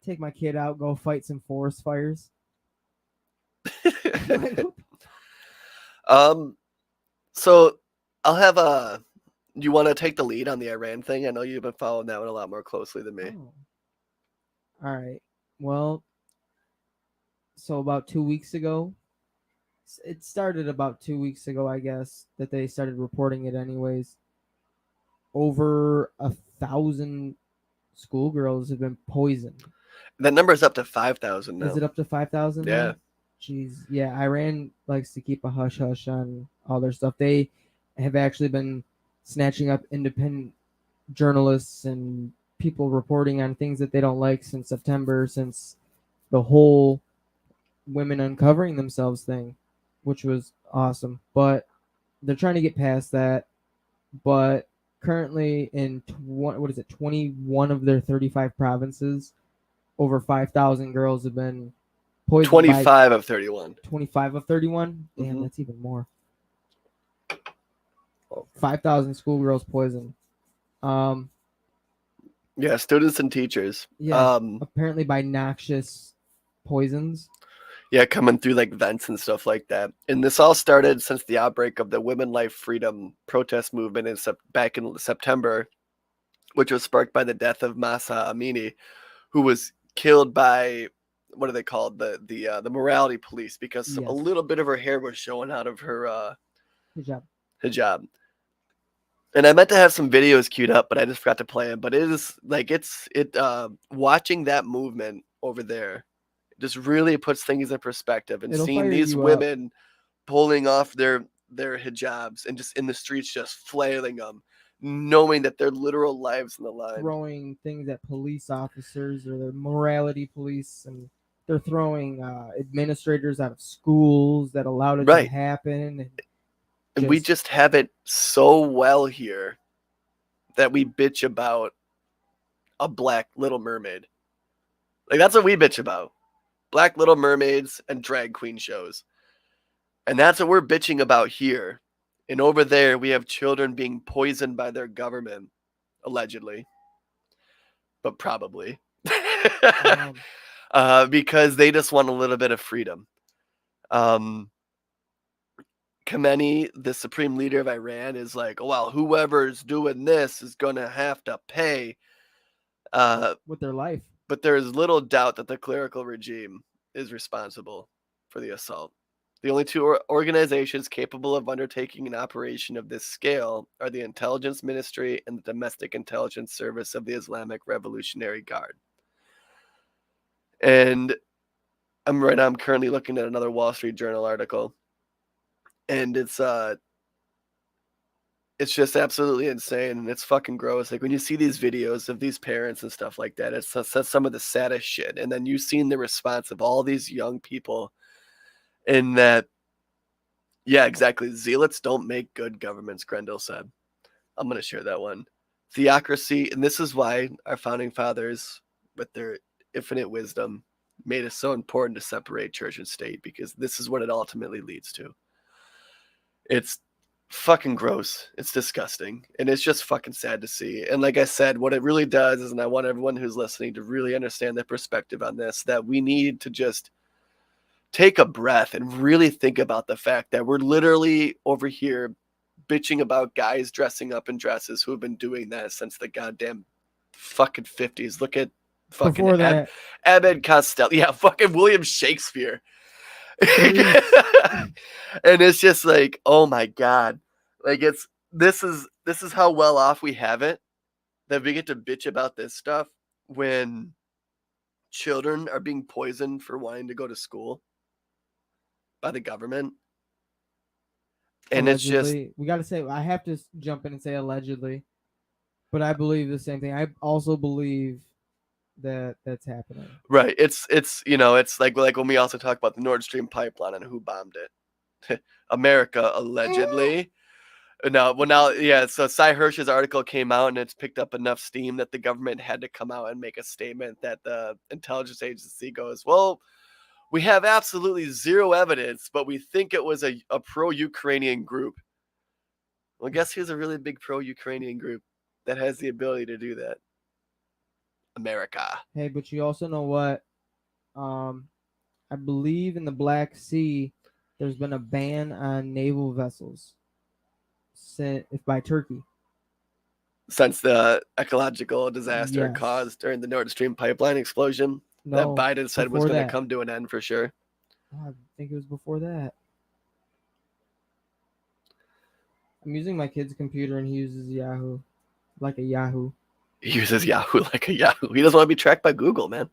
[SPEAKER 4] Take my kid out, go fight some forest fires.
[SPEAKER 3] So I'll have you want to take the lead on the Iran thing? I know you've been following that one a lot more closely than me.
[SPEAKER 4] Oh. All right. Well, so about 2 weeks ago, it started about 2 weeks ago, I guess, that they started reporting it anyways. Over 1,000 schoolgirls have been poisoned.
[SPEAKER 3] That number's up to 5,000 now.
[SPEAKER 4] Is it up to 5,000?
[SPEAKER 3] Yeah.
[SPEAKER 4] Jeez. Yeah, Iran likes to keep a hush-hush on all their stuff. They have actually been snatching up independent journalists and people reporting on things that they don't like since September, since the whole women uncovering themselves thing, which was awesome. But they're trying to get past that. But currently in 21 of their 35 provinces, over 5,000 girls have been poisoned.
[SPEAKER 3] 25 of 31.
[SPEAKER 4] 25 of 31? Damn, that's even more. 5,000 schoolgirls poisoned.
[SPEAKER 3] Yeah, students and teachers.
[SPEAKER 4] Yeah, apparently by noxious poisons.
[SPEAKER 3] Yeah, coming through like vents and stuff like that. And this all started since the outbreak of the Women Life Freedom protest movement back in September, which was sparked by the death of Mahsa Amini, who was killed by, what are they called? The morality police, because a little bit of her hair was showing out of her hijab. And I meant to have some videos queued up, but I just forgot to play them. But it is like watching that movement over there just really puts things in perspective, and
[SPEAKER 4] It'll
[SPEAKER 3] seeing
[SPEAKER 4] fire
[SPEAKER 3] these
[SPEAKER 4] you up.
[SPEAKER 3] women pulling off their hijabs and just in the streets just flailing them, knowing that their literal lives in the line.
[SPEAKER 4] Throwing things at police officers or the morality police, and they're throwing administrators out of schools that allowed it to
[SPEAKER 3] Right.
[SPEAKER 4] happen.
[SPEAKER 3] And we just have it so well here that we bitch about a black Little Mermaid. Like, that's what we bitch about. Black Little Mermaids and drag queen shows. And that's what we're bitching about here. And over there, we have children being poisoned by their government, allegedly. But probably. Because they just want a little bit of freedom. Khamenei, the supreme leader of Iran, is like, well, whoever's doing this is going to have to pay.
[SPEAKER 4] With their life.
[SPEAKER 3] But there is little doubt that the clerical regime is responsible for the assault. The only two organizations capable of undertaking an operation of this scale are the Intelligence Ministry and the Domestic Intelligence Service of the Islamic Revolutionary Guard. And I'm currently looking at another Wall Street Journal article, and it's just absolutely insane, and it's fucking gross. Like, when you see these videos of these parents and stuff like that, it's some of the saddest shit. And then you've seen the response of all these young people in that, yeah, exactly. Zealots don't make good governments, Grendel said. I'm going to share that one. Theocracy, and this is why our founding fathers, with their infinite wisdom, made it so important to separate church and state, because this is what it ultimately leads to. It's fucking gross. It's disgusting. And it's just fucking sad to see. And like I said, what it really does is, and I want everyone who's listening to really understand the perspective on this, that we need to just take a breath and really think about the fact that we're literally over here bitching about guys dressing up in dresses who have been doing that since the goddamn fucking 50s. Look at fucking Abbott Costello. Yeah, fucking William Shakespeare. And it's just like, oh my God. Like, this is how well off we have it, that we get to bitch about this stuff when children are being poisoned for wanting to go to school by the government. And
[SPEAKER 4] Allegedly.
[SPEAKER 3] it's just,
[SPEAKER 4] we got to say, I have to jump in and say allegedly, but I believe the same thing. I also believe that that's happening.
[SPEAKER 3] right. It's it's like when we also talk about the Nord Stream pipeline and who bombed it. America, allegedly. Yeah. So Cy Hirsch's article came out, and it's picked up enough steam that the government had to come out and make a statement that the intelligence agency goes, well, we have absolutely zero evidence, but we think it was a pro-Ukrainian group. Well, guess who's a really big pro-Ukrainian group that has the ability to do that? America.
[SPEAKER 4] Hey, but you also know what? I believe in the Black Sea, there's been a ban on naval vessels sent by Turkey
[SPEAKER 3] Since the ecological disaster caused during the Nord Stream pipeline explosion that Biden said was going to come to an end for sure.
[SPEAKER 4] I think it was before that. I'm using my kid's computer, and he uses Yahoo like a Yahoo.
[SPEAKER 3] He uses Yahoo like a Yahoo. He doesn't want to be tracked by Google, man.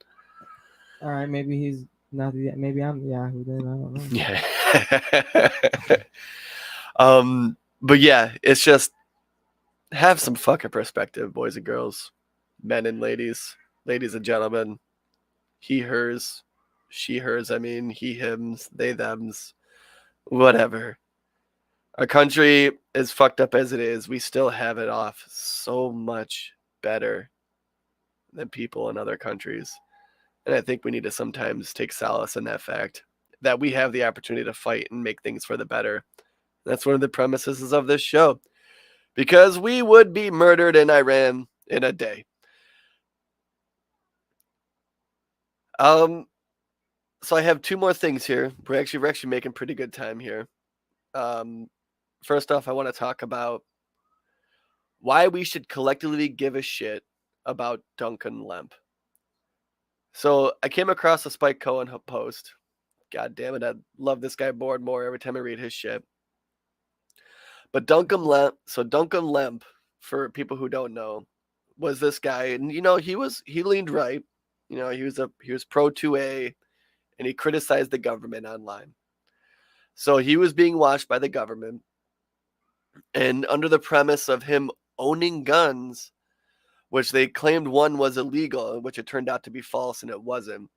[SPEAKER 4] All right, maybe he's not the. Maybe I'm the Yahoo then. I don't know.
[SPEAKER 3] Yeah. But yeah, it's just, have some fucking perspective, boys and girls, men and ladies and gentlemen, he, hers, she, hers. I mean, he, hims, they, thems, whatever. Our country, as fucked up as it is, we still have it off so much better than people in other countries. And I think we need to sometimes take solace in that fact, that we have the opportunity to fight and make things for the better. That's one of the premises of this show, because we would be murdered in Iran in a day. So I have two more things here. We're actually making pretty good time here. First off, I want to talk about why we should collectively give a shit about Duncan Lemp. So I came across a Spike Cohen post. God damn it, I love this guy more and more every time I read his shit. But Duncan Lemp, for people who don't know, was this guy, and he leaned right. He was pro 2A. and he criticized the government online. So he was being watched by the government, and under the premise of him owning guns, which they claimed one was illegal, which it turned out to be false and it wasn't.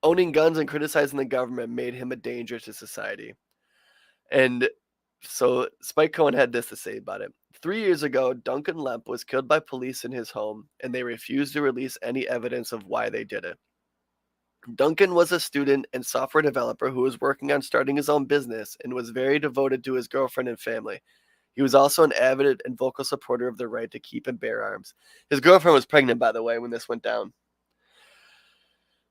[SPEAKER 3] Owning guns and criticizing the government made him a danger to society. And so Spike Cohen had this to say about it. 3 years ago, Duncan Lemp was killed by police in his home, and they refused to release any evidence of why they did it. Duncan was a student and software developer who was working on starting his own business and was very devoted to his girlfriend and family. He was also an avid and vocal supporter of the right to keep and bear arms. His girlfriend was pregnant, by the way, when this went down.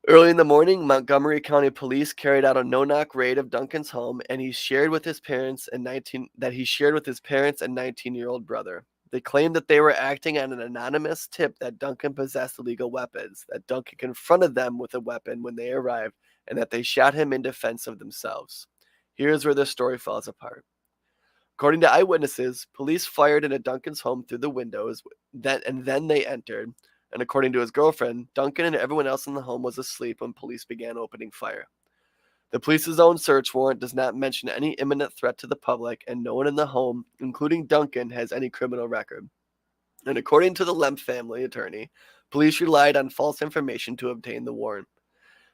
[SPEAKER 3] Early in the morning, Montgomery County Police carried out a no-knock raid of Duncan's home, and he shared with his parents and 19-year-old brother. They claimed that they were acting on an anonymous tip that Duncan possessed illegal weapons, that Duncan confronted them with a weapon when they arrived, and that they shot him in defense of themselves. Here's where the story falls apart. According to eyewitnesses, police fired into Duncan's home through the windows, and then they entered. And according to his girlfriend, Duncan and everyone else in the home was asleep when police began opening fire. The police's own search warrant does not mention any imminent threat to the public, and no one in the home, including Duncan, has any criminal record. And according to the Lemp family attorney, police relied on false information to obtain the warrant.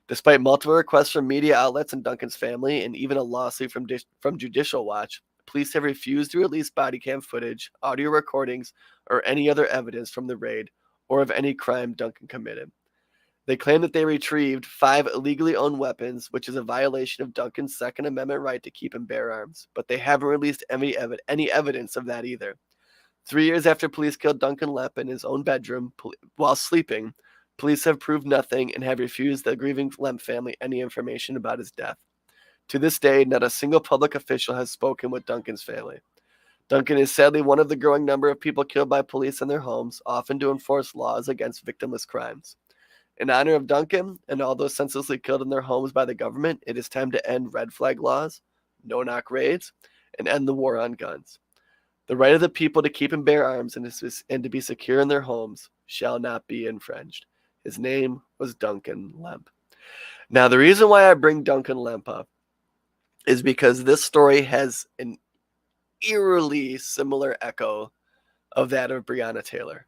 [SPEAKER 3] Despite multiple requests from media outlets and Duncan's family, and even a lawsuit from Judicial Watch, police have refused to release body cam footage, audio recordings, or any other evidence from the raid or of any crime Duncan committed. They claim that they retrieved 5 illegally owned weapons, which is a violation of Duncan's Second Amendment right to keep and bear arms, but they haven't released any evidence of that either. 3 years after police killed Duncan Lemp in his own bedroom while sleeping, police have proved nothing and have refused the grieving Lemp family any information about his death. To this day, not a single public official has spoken with Duncan's family. Duncan is sadly one of the growing number of people killed by police in their homes, often to enforce laws against victimless crimes. In honor of Duncan and all those senselessly killed in their homes by the government, it is time to end red flag laws, no-knock raids, and end the war on guns. The right of the people to keep and bear arms and to be secure in their homes shall not be infringed. His name was Duncan Lemp. Now, the reason why I bring Duncan Lemp up is because this story has an eerily similar echo of that of Breonna Taylor,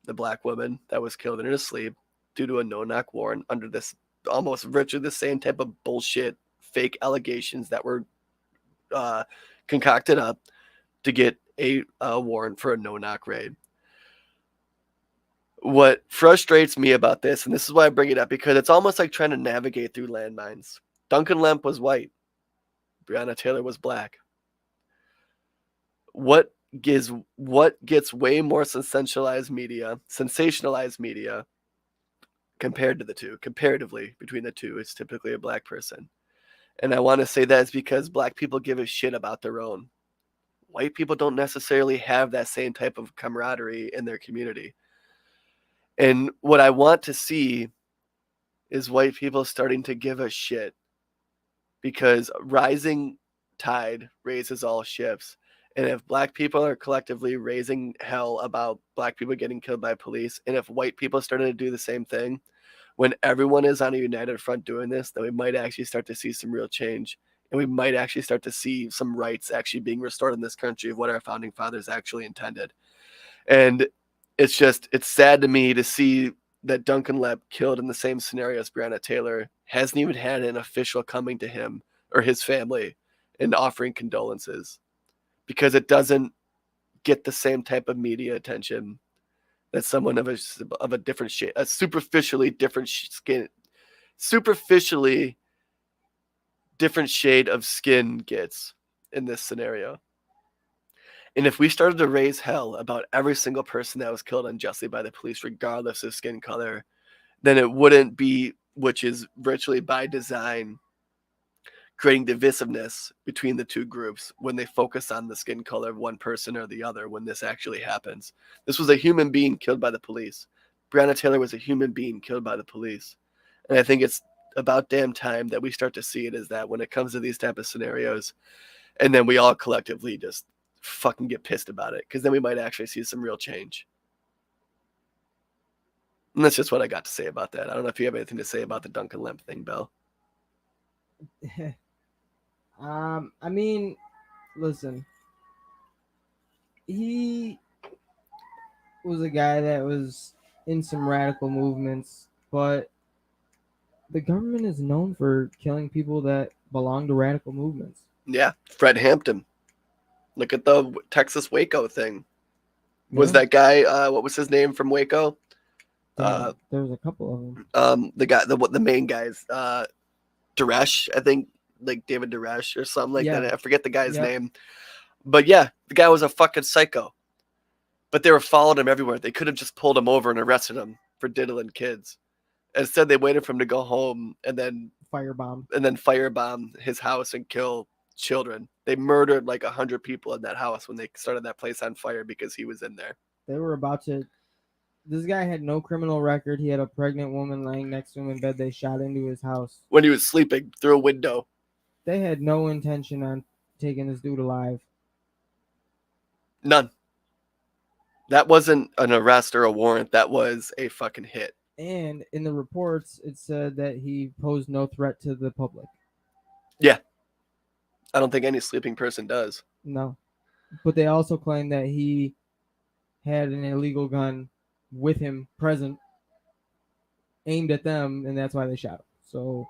[SPEAKER 3] the black woman that was killed in her sleep due to a no-knock warrant under this almost virtually the same type of bullshit, fake allegations that were concocted up to get a warrant for a no-knock raid. What frustrates me about this, and this is why I bring it up, because it's almost like trying to navigate through landmines. Duncan Lemp was white. Breonna Taylor was black. What gets way more sensationalized media compared to the two, comparatively between the two, is typically a black person. And I want to say that is because black people give a shit about their own. White people don't necessarily have that same type of camaraderie in their community. And what I want to see is white people starting to give a shit, because rising tide raises all ships. And if black people are collectively raising hell about black people getting killed by police, and if white people started to do the same thing, when everyone is on a united front doing this, then we might actually start to see some real change. And we might actually start to see some rights actually being restored in this country of what our founding fathers actually intended. And it's sad to me to see that Duncan Lemp, killed in the same scenario as Breonna Taylor, hasn't even had an official coming to him or his family and offering condolences, because it doesn't get the same type of media attention that someone of a different shade, a superficially different shade of skin gets in this scenario. And if we started to raise hell about every single person that was killed unjustly by the police, regardless of skin color, then it wouldn't be, which is virtually by design, creating divisiveness between the two groups when they focus on the skin color of one person or the other when this actually happens. This was a human being killed by the police. Breonna Taylor was a human being killed by the police. And I think it's about damn time that we start to see it as that when it comes to these type of scenarios. And then we all collectively just fucking get pissed about it, because then we might actually see some real change. And that's just what I got to say about that. I don't know if you have anything to say about the Duncan Lemp thing, Bill.
[SPEAKER 4] I mean, listen, he was a guy that was in some radical movements, but the government is known for killing people that belong to radical movements.
[SPEAKER 3] Yeah, Fred Hampton. Look at the Texas Waco thing. Was
[SPEAKER 4] Yeah.
[SPEAKER 3] that guy? What was his name from Waco?
[SPEAKER 4] There was a couple of them.
[SPEAKER 3] The main guys. Duresh, I think, like David Duresh or something like
[SPEAKER 4] Yeah.
[SPEAKER 3] that. I forget the guy's
[SPEAKER 4] Yep.
[SPEAKER 3] name. But yeah, the guy was a fucking psycho. But they were following him everywhere. They could have just pulled him over and arrested him for diddling kids. Instead, they waited for him to go home and then firebomb his house and kill children. They murdered like 100 people in that house when they started that place on fire because he was in there.
[SPEAKER 4] They were about to. This guy had no criminal record. He had a pregnant woman laying next to him in bed. They shot into his house
[SPEAKER 3] when he was sleeping through a window.
[SPEAKER 4] They had no intention on taking this dude alive.
[SPEAKER 3] None. That wasn't an arrest or a warrant. That was a fucking hit.
[SPEAKER 4] And in the reports, it said that he posed no threat to the public.
[SPEAKER 3] Yeah. I don't think any sleeping person does.
[SPEAKER 4] No. But they also claim that he had an illegal gun with him present, aimed at them, and that's why they shot him. So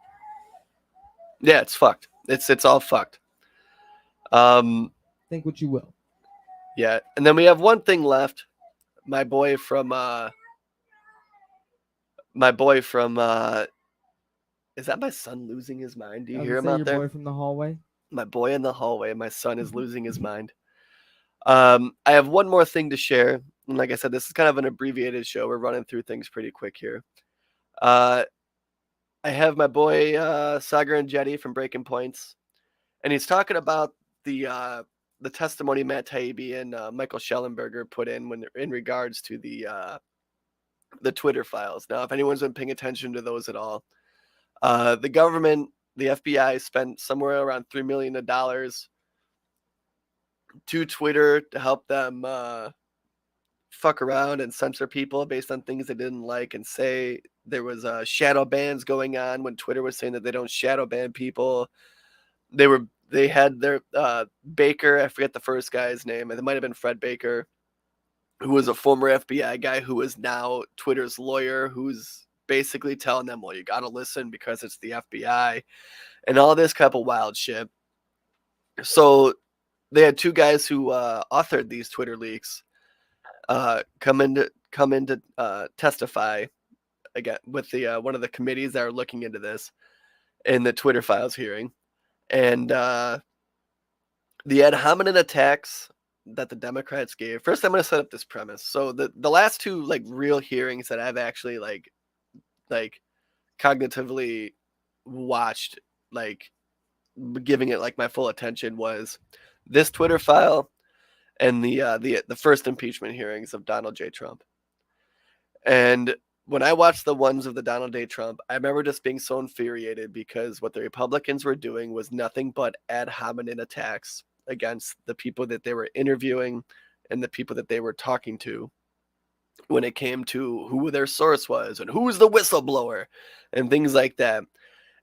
[SPEAKER 3] yeah, it's fucked. It's all fucked.
[SPEAKER 4] Think what you will.
[SPEAKER 3] Yeah, and then we have one thing left. My boy from is that my son losing his mind? Do you hear him out there?
[SPEAKER 4] Your boy from the hallway?
[SPEAKER 3] My boy in the hallway. My son is losing his mind. I have one more thing to share. And like I said, this is kind of an abbreviated show. We're running through things pretty quick here. I have my boy Sagar and Jetty from Breaking Points, and he's talking about the testimony Matt Taibbi and Michael Schellenberger put in regards to the Twitter files. Now, if anyone's been paying attention to those at all, the government, the FBI, spent somewhere around $3 million to Twitter to help them fuck around and censor people based on things they didn't like and say. There was shadow bans going on when Twitter was saying that they don't shadow ban people. They had their Baker, I forget the first guy's name, and it might have been Fred Baker, who was a former FBI guy who is now Twitter's lawyer, who's basically telling them, well, you got to listen because it's the FBI and all this type of wild shit. So they had two guys who authored these Twitter leaks come in to testify again with the one of the committees that are looking into this in the Twitter files hearing. And the ad hominem attacks that the Democrats gave. First, I'm going to set up this premise. So the last two like real hearings that I've actually like cognitively watched, like giving it like my full attention, was this Twitter file and the first impeachment hearings of Donald J. Trump. And when I watched the ones of the Donald J. Trump, I remember just being so infuriated because what the Republicans were doing was nothing but ad hominem attacks against the people that they were interviewing and the people that they were talking to when it came to who their source was and who was the whistleblower and things like that.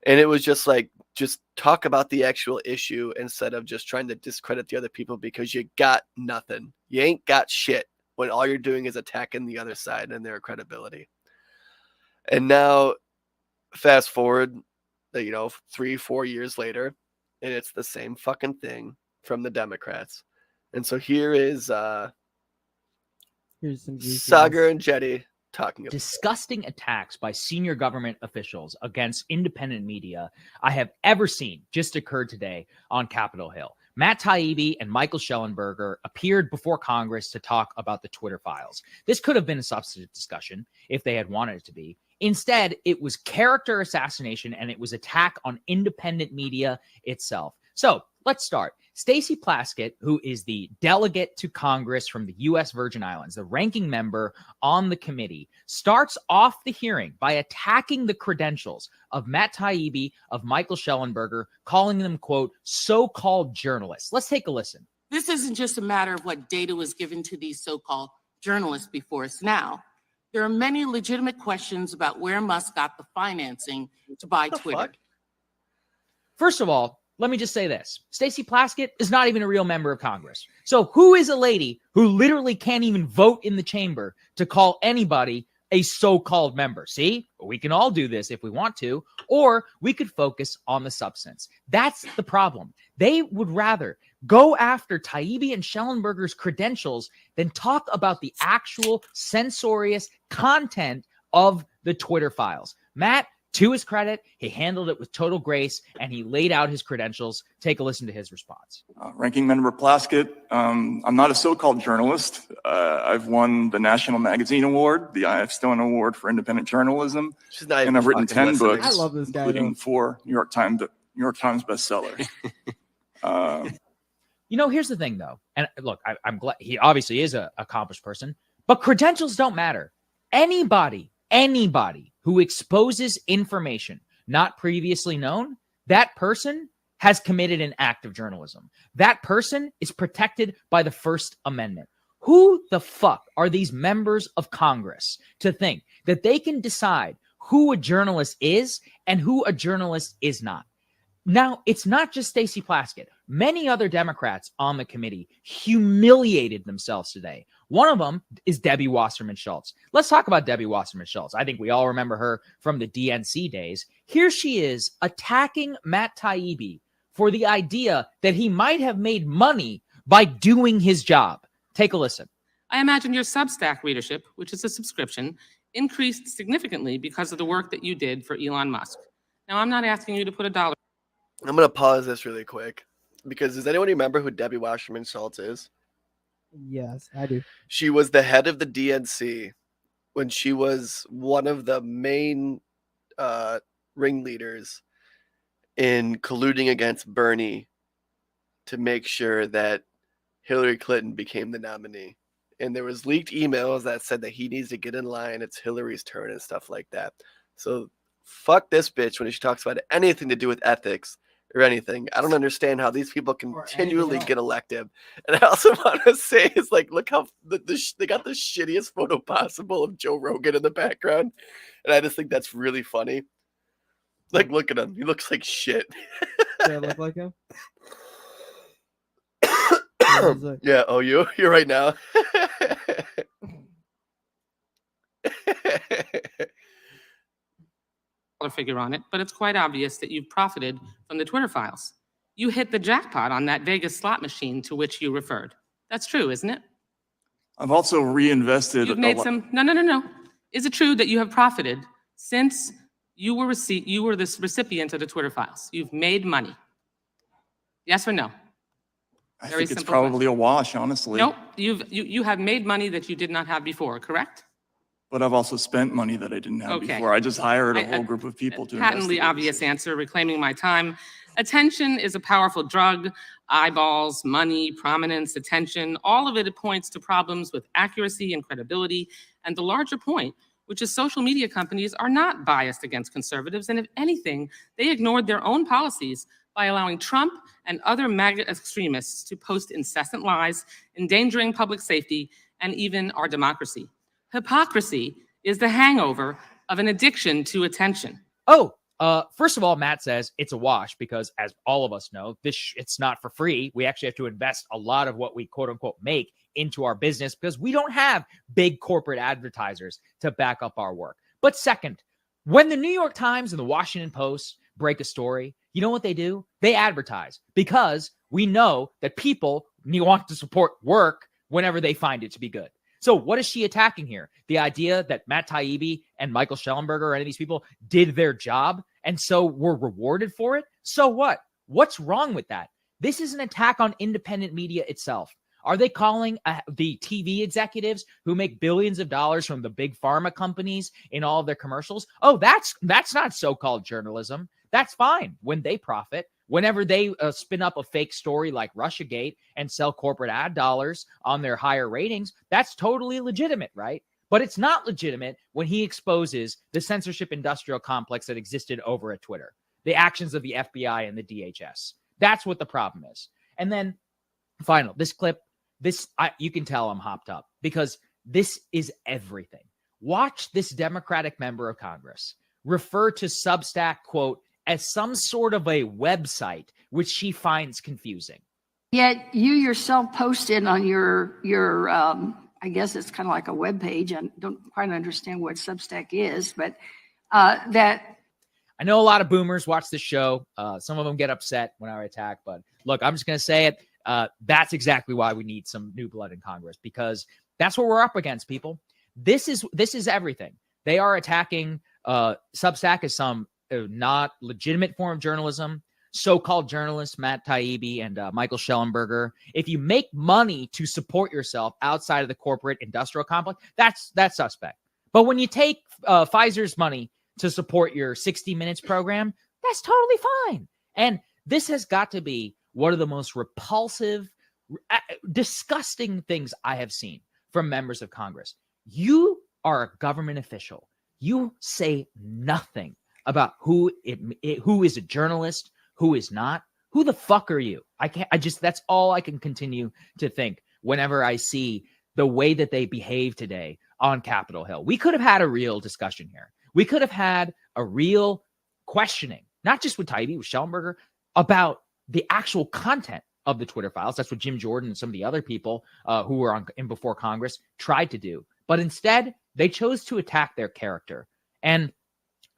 [SPEAKER 3] And it was just like, just talk about the actual issue instead of just trying to discredit the other people because you got nothing. You ain't got shit when all you're doing is attacking the other side and their credibility. And now fast forward, 3-4 years later, and it's the same fucking thing from the Democrats. And so here's some Sagar and Jetty talking about
[SPEAKER 15] disgusting attacks by senior government officials against independent media I have ever seen just occurred today on Capitol Hill. Matt Taibbi and Michael Schellenberger appeared before Congress to talk about the Twitter files. This could have been a substantive discussion if they had wanted it to be. Instead, it was character assassination and it was attack on independent media itself. So let's start. Stacey Plaskett, who is the delegate to Congress from the U.S. Virgin Islands, the ranking member on the committee, starts off the hearing by attacking the credentials of Matt Taibbi, of Michael Schellenberger, calling them, quote, so-called journalists. Let's take a listen.
[SPEAKER 16] This isn't just a matter of what data was given to these so-called journalists before us now. There are many legitimate questions about where Musk got the financing to buy Twitter.
[SPEAKER 3] Fuck?
[SPEAKER 15] First of all, let me just say this. Stacey Plaskett is not even a real member of Congress. So who is a lady who literally can't even vote in the chamber to call anybody a so-called member? See, we can all do this if we want to, or we could focus on the substance. That's the problem. They would rather go after Taibbi and Schellenberger's credentials than talk about the actual censorious content of the Twitter files. Matt, to his credit, he handled it with total grace and he laid out his credentials. Take a listen to his response.
[SPEAKER 17] Ranking Member Plaskett, I'm not a so-called journalist. I've won the National Magazine Award, the I.F. Stone Award for Independent Journalism, and I've written 10 books,
[SPEAKER 4] I love this guy,
[SPEAKER 17] including
[SPEAKER 4] though.
[SPEAKER 17] 4 New York Times bestsellers.
[SPEAKER 15] You know, here's the thing, though. And look, I'm glad he obviously is an accomplished person, but credentials don't matter. Anybody who exposes information not previously known, that person has committed an act of journalism. That person is protected by the First Amendment. Who the fuck are these members of Congress to think that they can decide who a journalist is and who a journalist is not? Now, it's not just Stacey Plaskett. Many other Democrats on the committee humiliated themselves today. One of them is Debbie Wasserman Schultz. Let's talk about Debbie Wasserman Schultz. I think we all remember her from the DNC days. Here she is attacking Matt Taibbi for the idea that he might have made money by doing his job. Take a listen.
[SPEAKER 16] I imagine your Substack readership, which is a subscription, increased significantly because of the work that you did for Elon Musk. Now, I'm not asking you to put $1.
[SPEAKER 3] I'm going to pause this really quick because does anyone remember who Debbie Wasserman Schultz is?
[SPEAKER 4] Yes, I do.
[SPEAKER 3] She was the head of the DNC when she was one of the main ringleaders in colluding against Bernie to make sure that Hillary Clinton became the nominee. And there was leaked emails that said that he needs to get in line. It's Hillary's turn and stuff like that. So fuck this bitch when she talks about anything to do with ethics or anything. I don't understand how these people continually get elected. And I also want to say is like, look how they got the shittiest photo possible of Joe Rogan in the background. And I just think that's really funny. Like, look at him. He looks like shit.
[SPEAKER 4] Does I look like him?
[SPEAKER 3] Yeah. Oh, you're right now.
[SPEAKER 16] Figure on it, but it's quite obvious that you've profited from the Twitter files. You hit the jackpot on that Vegas slot machine to which you referred. That's true, isn't it?
[SPEAKER 17] I've also reinvested.
[SPEAKER 16] You've made some. No. Is it true that you have profited since you were this recipient of the Twitter files? You've made money. Yes or no?
[SPEAKER 17] I think it's probably a wash, honestly.
[SPEAKER 16] No, you have made money that you did not have before, correct?
[SPEAKER 17] But I've also spent money that I didn't have before. I just hired a whole group of people to
[SPEAKER 16] Patently obvious answer, reclaiming my time. Attention is a powerful drug. Eyeballs, money, prominence, attention, all of it points to problems with accuracy and credibility. And the larger point, which is social media companies are not biased against conservatives. And if anything, they ignored their own policies by allowing Trump and other MAGA extremists to post incessant lies, endangering public safety and even our democracy. Hypocrisy is the hangover of an addiction to attention.
[SPEAKER 15] First of all, Matt says it's a wash because, as all of us know, it's not for free. We actually have to invest a lot of what we quote unquote make into our business because we don't have big corporate advertisers to back up our work. But second, when the New York Times and the Washington Post break a story, you know what they do? They advertise because we know that people want to support work whenever they find it to be good. So what is she attacking here? The idea that Matt Taibbi and Michael Schellenberger or any of these people did their job and so were rewarded for it? So what? What's wrong with that? This is an attack on independent media itself. Are they calling the TV executives who make billions of dollars from the big pharma companies in all of their commercials? Oh, that's not so-called journalism. That's fine when they profit. Whenever they spin up a fake story like Russiagate and sell corporate ad dollars on their higher ratings, that's totally legitimate, right? But it's not legitimate when he exposes the censorship industrial complex that existed over at Twitter, the actions of the FBI and the DHS. That's what the problem is. And then, final, this clip, you can tell I'm hopped up because this is everything. watch this Democratic member of Congress refer to Substack, quote, as some sort of a website, which she finds confusing.
[SPEAKER 18] Yet you yourself posted on your I guess it's kind of like a web page. I don't quite understand what Substack is, but that.
[SPEAKER 15] I know a lot of boomers watch this show. Some of them get upset when I attack, but look, I'm just going to say it. That's exactly why we need some new blood in Congress, because that's what we're up against, people. This is everything. They are attacking Substack as some not legitimate form of journalism. So-called journalists Matt Taibbi and Michael Schellenberger. If you make money to support yourself outside of the corporate industrial complex, that's suspect. But when you take Pfizer's money to support your 60 Minutes program, that's totally fine. And this has got to be one of the most repulsive, disgusting things I have seen from members of Congress. You are a government official. You say nothing about who is a journalist, who is not. Who the fuck are you? That's all I can continue to think whenever I see the way that they behave today on Capitol Hill. We could have had a real discussion here. We could have had a real questioning, not just with Taibbi, with Schellenberger, about the actual content of the Twitter files. That's what Jim Jordan and some of the other people who were in before Congress tried to do. But instead, they chose to attack their character. And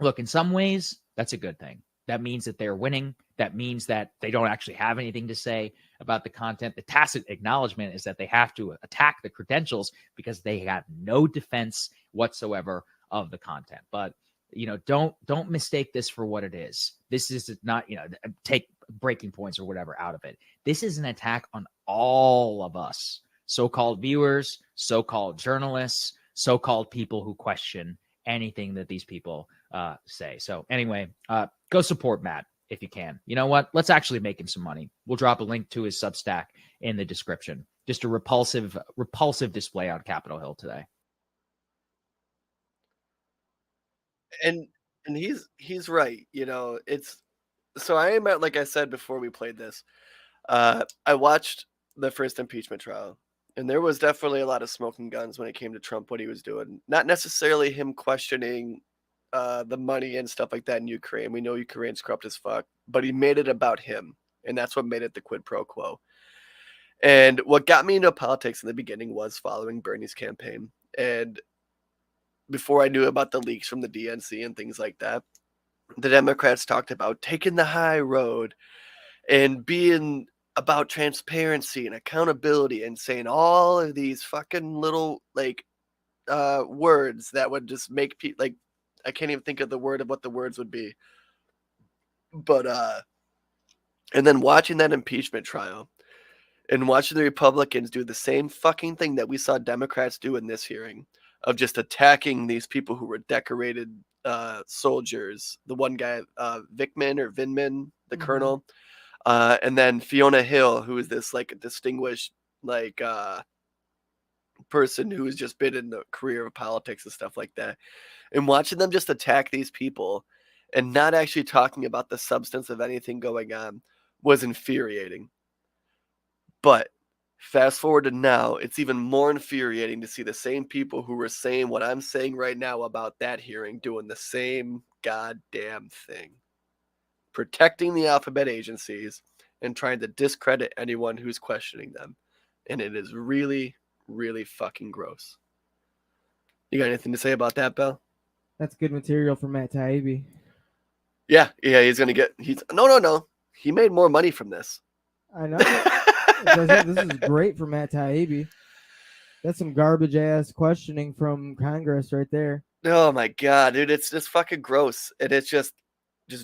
[SPEAKER 15] look, in some ways, that's a good thing. That means that they're winning. That means that they don't actually have anything to say about the content. The tacit acknowledgement is that they have to attack the credentials because they got no defense whatsoever of the content. But, don't mistake this for what it is. This is not, take breaking points or whatever out of it. This is an attack on all of us, so-called viewers, so-called journalists, so-called people who question anything that these people say. So anyway, go support Matt if you can. You know what? Let's actually make him some money. We'll drop a link to his Substack in the description. Just a repulsive display on Capitol Hill today.
[SPEAKER 3] And he's right. It's so I am at, like I said before we played this, I watched the first impeachment trial, and there was definitely a lot of smoking guns when it came to Trump, what he was doing. Not necessarily him questioning the money and stuff like that in Ukraine. We know Ukraine's corrupt as fuck, but he made it about him, and that's what made it the quid pro quo. And what got me into politics in the beginning was following Bernie's campaign. And before I knew about the leaks from the DNC and things like that, the Democrats talked about taking the high road and being about transparency and accountability and saying all of these fucking little words that would just make people I can't even think of the word of what the words would be. But and then watching that impeachment trial and watching the Republicans do the same fucking thing that we saw Democrats do in this hearing of just attacking these people who were decorated soldiers. The one guy, Vindman, the colonel, and then Fiona Hill, who is this distinguished person who has just been in the career of politics and stuff like that. And watching them just attack these people and not actually talking about the substance of anything going on was infuriating. But fast forward to now, it's even more infuriating to see the same people who were saying what I'm saying right now about that hearing doing the same goddamn thing. Protecting the alphabet agencies and trying to discredit anyone who's questioning them. And it is really, really fucking gross. You got anything to say about that, Bell?
[SPEAKER 4] That's good material for Matt Taibbi.
[SPEAKER 3] Yeah, he's going to get... No. He made more money from this.
[SPEAKER 4] I know. This is great for Matt Taibbi. That's some garbage ass questioning from Congress right there.
[SPEAKER 3] Oh my god, dude, it's just fucking gross, and it's just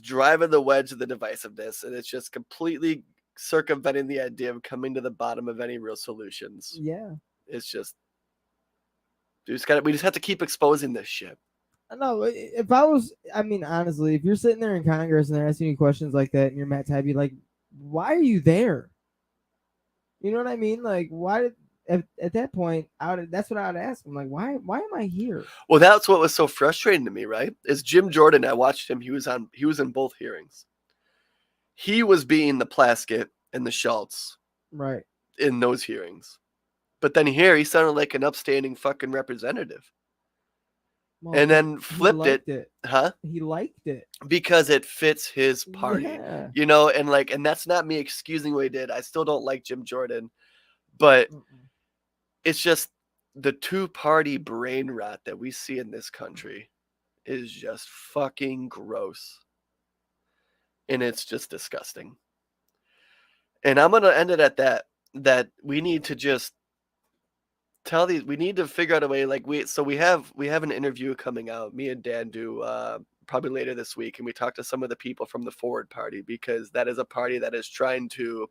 [SPEAKER 3] driving the wedge of the divisiveness, and it's just completely circumventing the idea of coming to the bottom of any real solutions.
[SPEAKER 4] Yeah,
[SPEAKER 3] it's just we just have to keep exposing this shit.
[SPEAKER 4] No, honestly, if you're sitting there in Congress and they're asking you questions like that, and you're Matt Taibbi, why are you there? You know what I mean? Why at that point, that's what I would ask him. Why am I here?
[SPEAKER 3] Well, that's what was so frustrating to me, right? Is Jim Jordan. I watched him. He was in both hearings. He was being the Plaskett and the Schultz,
[SPEAKER 4] right,
[SPEAKER 3] in those hearings. But then here, he sounded like an upstanding fucking representative.
[SPEAKER 4] Well,
[SPEAKER 3] and then
[SPEAKER 4] he
[SPEAKER 3] flipped
[SPEAKER 4] liked
[SPEAKER 3] it. Huh?
[SPEAKER 4] He liked it.
[SPEAKER 3] Because it fits his party,
[SPEAKER 4] Yeah.
[SPEAKER 3] you know, and that's not me excusing what he did. I still don't like Jim Jordan, but it's just the two-party brain rot that we see in this country is just fucking gross. And it's just disgusting. And I'm going to end it at that we need to just we need to figure out a way, like we have an interview coming out, me and Dan do probably later this week, and we talk to some of the people from the Forward Party, because that is a party that is trying to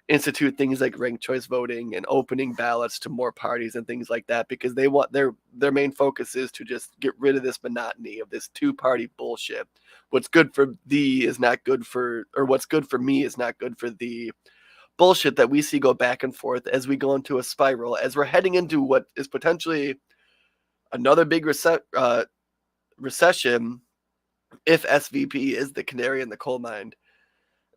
[SPEAKER 3] institute things like ranked choice voting and opening ballots to more parties and things like that, because they want their main focus is to just get rid of this monotony of this two-party bullshit. What's good for thee is not good for, or what's good for me is not good for thee. Bullshit that we see go back and forth as we go into a spiral, as we're heading into what is potentially another big recession if SVP is the canary in the coal mine,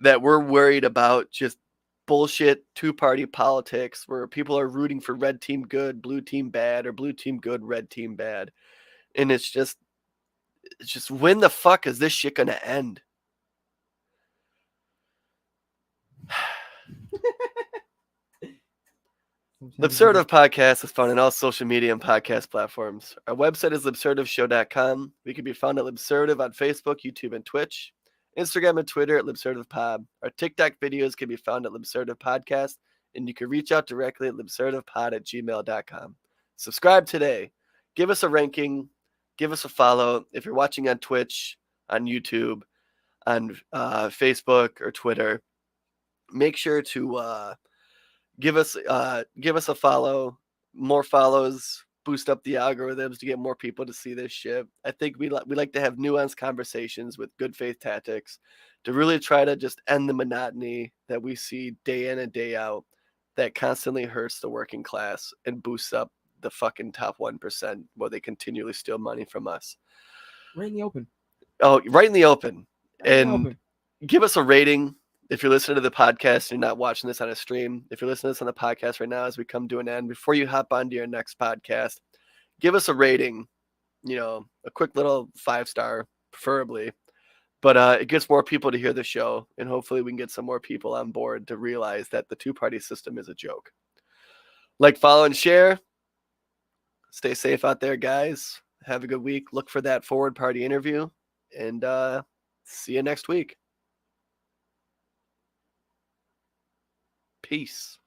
[SPEAKER 3] that we're worried about just bullshit two-party politics where people are rooting for red team good, blue team bad, or blue team good, red team bad. And it's just when the fuck is this shit gonna end? Libservative Podcast is found on all social media and podcast platforms. Our website is libservativeshow.com. We can be found at Libservative on Facebook, YouTube, and Twitch. Instagram and Twitter at LibservativePod. Our TikTok videos can be found at Libservative Podcast, and you can reach out directly at libservativepod@gmail.com. Subscribe today. Give us a ranking. Give us a follow. If you're watching on Twitch, on YouTube, on Facebook or Twitter, make sure to give us a follow. More follows boost up the algorithms to get more people to see this shit. I think we like to have nuanced conversations with good faith tactics to really try to just end the monotony that we see day in and day out that constantly hurts the working class and boosts up the fucking top 1% while they continually steal money from us.
[SPEAKER 4] Right in the open.
[SPEAKER 3] Oh, right in the open.
[SPEAKER 4] Right in the
[SPEAKER 3] And
[SPEAKER 4] open.
[SPEAKER 3] give us a rating. If you're listening to the podcast, you're not watching this on a stream. If you're listening to this on the podcast right now, as we come to an end, before you hop onto your next podcast, give us a rating, a quick little 5-star, preferably. But it gets more people to hear the show, and hopefully we can get some more people on board to realize that the two-party system is a joke. Like, follow, and share. Stay safe out there, guys. Have a good week. Look for that Forward Party interview, and see you next week. Peace.